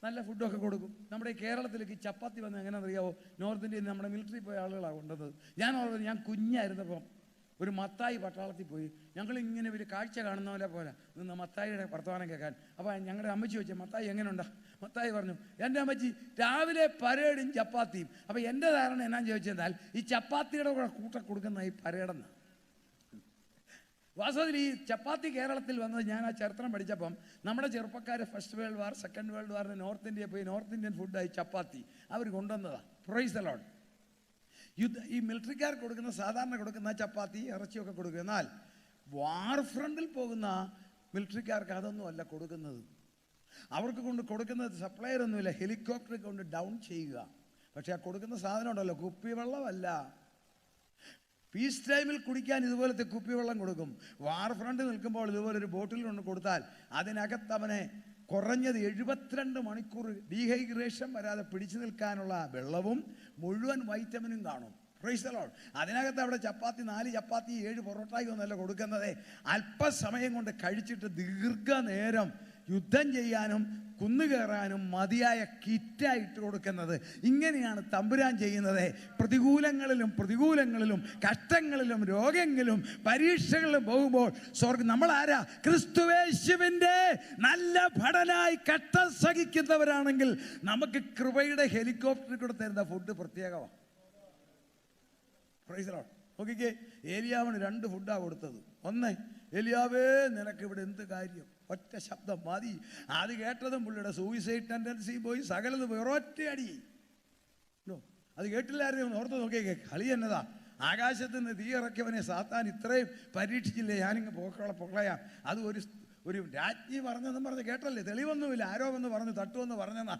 നല്ല ഫുഡൊക്കെ കൊടുക്കും. നമ്മുടെ ഈ കേരളത്തിലേക്ക് ചപ്പാത്തി വന്ന് എങ്ങനെയാണെന്നറിയാവോ? നോർത്ത് ഇന്ത്യയിൽ നമ്മുടെ മിലിറ്ററി പോയ ആളുകളാണ് കൊണ്ടത്. ഞാൻ കുഞ്ഞായിരുന്നപ്പം ഒരു മത്തായി പട്ടാളത്തിൽ പോയി. ഞങ്ങളിങ്ങനെ വലിയ കാഴ്ച കാണുന്ന പോലെ നിന്ന് മത്തായിയുടെ വർത്തമാനം കേൾക്കാൻ. അപ്പോൾ ഞങ്ങളുടെ അമ്മച്ചി ചോദിച്ചു, മത്തായി എങ്ങനെയുണ്ടാ? മത്തായി പറഞ്ഞു, എൻ്റെ അമ്മച്ചി രാവിലെ പരേഡും ചപ്പാത്തിയും. അപ്പോൾ എൻ്റെ ധാരണ എന്നാന്ന് ചോദിച്ചെന്നാൽ ഈ ചപ്പാത്തിയുടെ കൂടെ കൂട്ട കൊടുക്കുന്ന ഈ പരേഡെന്ന്. വാസ്തവത്തിൽ ഈ ചപ്പാത്തി കേരളത്തിൽ വന്നത് ഞാൻ ആ ചരിത്രം പഠിച്ചപ്പം നമ്മുടെ ചെറുപ്പക്കാർ first world war, second world വാറിന് നോർത്ത് ഇന്ത്യയിൽ പോയി നോർത്ത് ഇന്ത്യൻ ഫുഡായി ചപ്പാത്തി അവർ കൊണ്ടുവന്നതാണ്. Praise the Lord. ഈ മിലിറ്ററിക്കാർക്ക് കൊടുക്കുന്ന സാധാരണ കൊടുക്കുന്ന ചപ്പാത്തി ഇറച്ചിയൊക്കെ കൊടുക്കും. എന്നാൽ വാർ ഫ്രണ്ടിൽ പോകുന്ന മിലിറ്ററിക്കാർക്ക് അതൊന്നും അല്ല കൊടുക്കുന്നത്. അവർക്ക് കൊടുക്കുന്നത് സപ്ലയർ ഒന്നുമില്ല, ഹെലികോപ്റ്റർ കൊണ്ട് ഡൗൺ ചെയ്യുക. പക്ഷെ ആ കൊടുക്കുന്ന സാധനം ഉണ്ടല്ലോ, കുപ്പിവെള്ളമല്ല. പീസ് ടൈമിൽ കുടിക്കാൻ ഇതുപോലത്തെ കുപ്പിവെള്ളം കൊടുക്കും. വാർ ഫ്രണ്ടിൽ നിൽക്കുമ്പോൾ ഇതുപോലൊരു ബോട്ടിൽ കൊണ്ട് കൊടുത്താൽ അതിനകത്ത് അവനെ കുറഞ്ഞത് 72 മണിക്കൂർ ഡീഹൈഡ്രേഷൻ വരാതെ പിടിച്ചു നിൽക്കാനുള്ള വെള്ളവും മുഴുവൻ വൈറ്റമിനും കാണും. Price the Lord. അതിനകത്ത് അവിടെ ചപ്പാത്തി 4 ചപ്പാത്തി 7 പൊറോട്ടായി ഒന്നല്ല കൊടുക്കുന്നത്. അല്പസമയം കൊണ്ട് കഴിച്ചിട്ട് ദീർഘനേരം യുദ്ധം ചെയ്യാനും കുന്നുകയറാനും മതിയായ കിറ്റായിട്ട് കൊടുക്കുന്നത്. ഇങ്ങനെയാണ് തമ്പുരാൻ ചെയ്യുന്നത്. പ്രതികൂലങ്ങളിലും കഷ്ടങ്ങളിലും രോഗങ്ങളിലും പരീക്ഷകളിലും പോകുമ്പോൾ നമ്മളാരാ? ക്രിസ്തുവേശുവിൻ്റെ നല്ല ഭടനായി കഷ്ടം സഹിക്കുന്നവരാണെങ്കിൽ നമുക്ക് കൃപയുടെ ഹെലികോപ്റ്ററിൽ കൂടെ തരുന്ന ഫുഡ് പ്രത്യേകമാണ്. Praise the Lord. നോക്കിക്കേ, ഏലിയാവിന് 2 ഫുഡാണ് കൊടുത്തത്. ഒന്ന്, ഏലിയാവേ നിനക്ക് ഇവിടെ എന്ത് കാര്യം? ഒറ്റ ശബ്ദം മതി. അത് കേട്ടതും പുള്ളിയുടെ സൂയിസൈഡ് ടെൻഡൻസി പോയി, സകലത് പോയി, ഒരൊറ്റ അടി. അത് കേട്ടില്ലായിരുന്നു. ഓർത്ത് നോക്കിയേ, കളി എന്നതാ. ആകാശത്ത് നിന്ന് തീ ഇറക്കിയവനെ സാത്താൻ ഇത്രയും പരീക്ഷിച്ചില്ലേ? ഞാനിങ്ങ് പൊക്കളയാം. അത് ഒരു രാജ്ഞി പറഞ്ഞെന്നും പറഞ്ഞ് കേട്ടല്ലേ? തെളിവൊന്നുമില്ല. ആരോ വന്ന് പറഞ്ഞു, തട്ടുവെന്ന് പറഞ്ഞെന്നാ.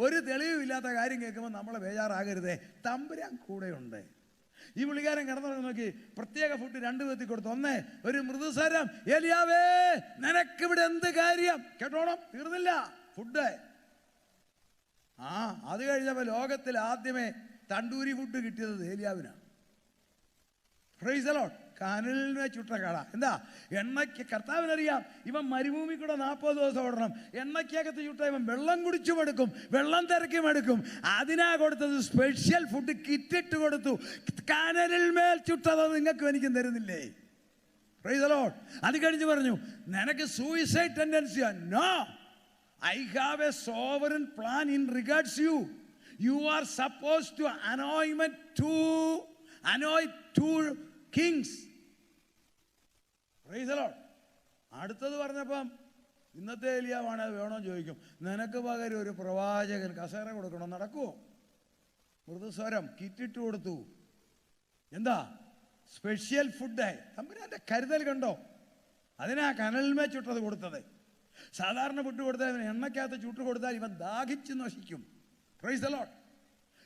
ഒരു തെളിവില്ലാത്ത കാര്യം കേൾക്കുമ്പോൾ നമ്മളെ ബേജാറാകരുതേ. തമ്പുരാൻ കൂടെയുണ്ട്. ഈ പുള്ളിക്കാരൻ കിടന്നു നോക്കി, പ്രത്യേക ഫുഡ് 2 വിധത്തിൽ കൊടുത്തു. ഒന്ന്, ഒരു മൃദുസ്വരം, ഏലിയാവേ നിനക്കിവിടെ എന്ത് കാര്യം? കേട്ടോണം, തീർന്നില്ല ഫുഡ്. അത് കഴിഞ്ഞപ്പോൾ ലോകത്തിൽ ആദ്യമേ തണ്ടൂരി ഫുഡ് കിട്ടിയത് ഏലിയാവിനാണ്. Praise the Lord. കനലിനെ ചുട്ട കട. എന്താ? എണ്ണയ്ക്ക് കർത്താവിനറിയാം ഇവൻ മരുഭൂമി കൂടെ 40 ദിവസം ഓടണം. എണ്ണയ്ക്കകത്ത് ചുട്ട ഇവൻ വെള്ളം കുടിച്ചും എടുക്കും, വെള്ളം തിരക്കും എടുക്കും. അതിനാ കൊടുത്തത് സ്പെഷ്യൽ ഫുഡ് കിറ്റിട്ട് കൊടുത്തു. കനലിൽ മേൽ ചുട്ടത് നിങ്ങൾക്കും എനിക്കും തരുന്നില്ലേ? Price the Lord. അത് കഴിഞ്ഞ് പറഞ്ഞു, നിനക്ക് സൂയിസൈഡ് ടെൻഡൻസിയാ? No, I have a sovereign plan in regards you. You are supposed to anoint 2 kings. Praise the Lord. അടുത്തത് പറഞ്ഞപ്പം ഇന്നത്തെ ഏലിയാവാണ് അത് വേണമെന്ന് ചോദിക്കും. നിനക്ക് പകരം ഒരു പ്രവാചകൻ കസേര കൊടുക്കണം, നടക്കുമോ? മൃദുസ്വരം കിറ്റിട്ട് കൊടുത്തു. എന്താ? Special food. തമ്പുരാന്റെ കരുതൽ കണ്ടോ? അതിനാ കനൽമേ ചുട്ടത് കൊടുത്തത്. സാധാരണ ഫുഡ് കൊടുത്താൽ ഇവൻ എണ്ണയ്ക്കകത്ത് ചുട്ട് കൊടുത്താൽ ഇവൻ ദാഹിച്ച് നശിക്കും. Price the Lord.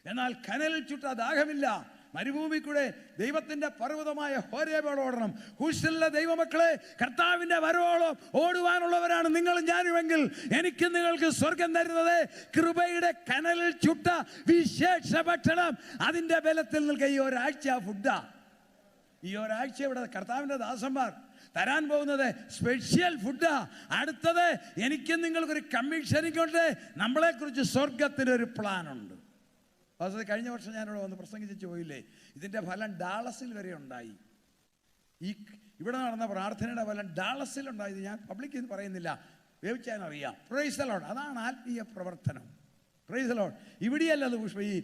എന്നാൽ കനലിൽ ചുട്ട ദാഹമില്ല. മരുഭൂമി കൂടെ ദൈവത്തിന്റെ പർവ്വതമായ ഹോരേബോട് ഓടണം. ഹൂഷലിലെ ദൈവമക്കളെ, കർത്താവിന്റെ വരവോളം ഓടുവാനുള്ളവരാണ് നിങ്ങളും ഞാനുമെങ്കിൽ എനിക്ക് നിങ്ങൾക്ക് സ്വർഗം തരുന്നത് കൃപയുടെ കനലിൽ ചുട്ട വിശേഷ ഭക്ഷണം. അതിന്റെ ബലത്തിൽ നിൽക്കുക ഈ ഒരാഴ്ച ഫുഡാ. ഈ ഒരാഴ്ച ഇവിടെ കർത്താവിന്റെ ദാസന്മാർ തരാൻ പോകുന്നത് സ്പെഷ്യൽ ഫുഡാ. അടുത്തത് എനിക്കും നിങ്ങൾക്കൊരു കമ്മീഷനിങ് ഉണ്ട്. നമ്മളെക്കുറിച്ച് സ്വർഗത്തിനൊരു പ്ലാനുണ്ട്. അത് കഴിഞ്ഞ വർഷം ഞാനിവിടെ വന്ന് പ്രസംഗിച്ചു പോയില്ലേ? ഇതിൻ്റെ ഫലം ഡാളസിൽ വരെ ഉണ്ടായി. ഇവിടെ നടന്ന പ്രാർത്ഥനയുടെ ഫലം ഡാളസിലുണ്ടായത് ഞാൻ പബ്ലിക്കിൽ പറയുന്നില്ല, വേവിച്ചാനറിയാം. Price the Lord. അതാണ് ആത്മീയ പ്രവർത്തനം. Price the Lord. ഇവിടെയല്ല അത് പുഷ്പ. ഈ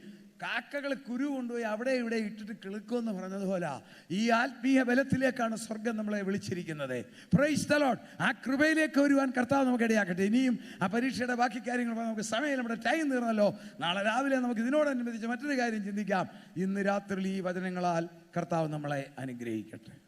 കാക്കകൾ കുരു കൊണ്ടുപോയി അവിടെ ഇവിടെ ഇട്ടിട്ട് കിളുക്കുമെന്ന് പറഞ്ഞതുപോലെ ഈ ആത്മീയ ബലത്തിലേക്കാണ് സ്വർഗം നമ്മളെ വിളിച്ചിരിക്കുന്നത്. Price the Lord. ആ കൃപയിലേക്ക് വരുവാൻ കർത്താവ് നമുക്ക് ഇടയാക്കട്ടെ. ഇനിയും ആ പരീക്ഷയുടെ ബാക്കി കാര്യങ്ങൾ നമുക്ക് സമയം, നമ്മുടെ ടൈം തീർന്നല്ലോ. നാളെ രാവിലെ നമുക്ക് ഇതിനോടനുബന്ധിച്ച് മറ്റൊരു കാര്യം ചിന്തിക്കാം. ഇന്ന് രാത്രി ഈ വചനങ്ങളാൽ കർത്താവ് നമ്മളെ അനുഗ്രഹിക്കട്ടെ.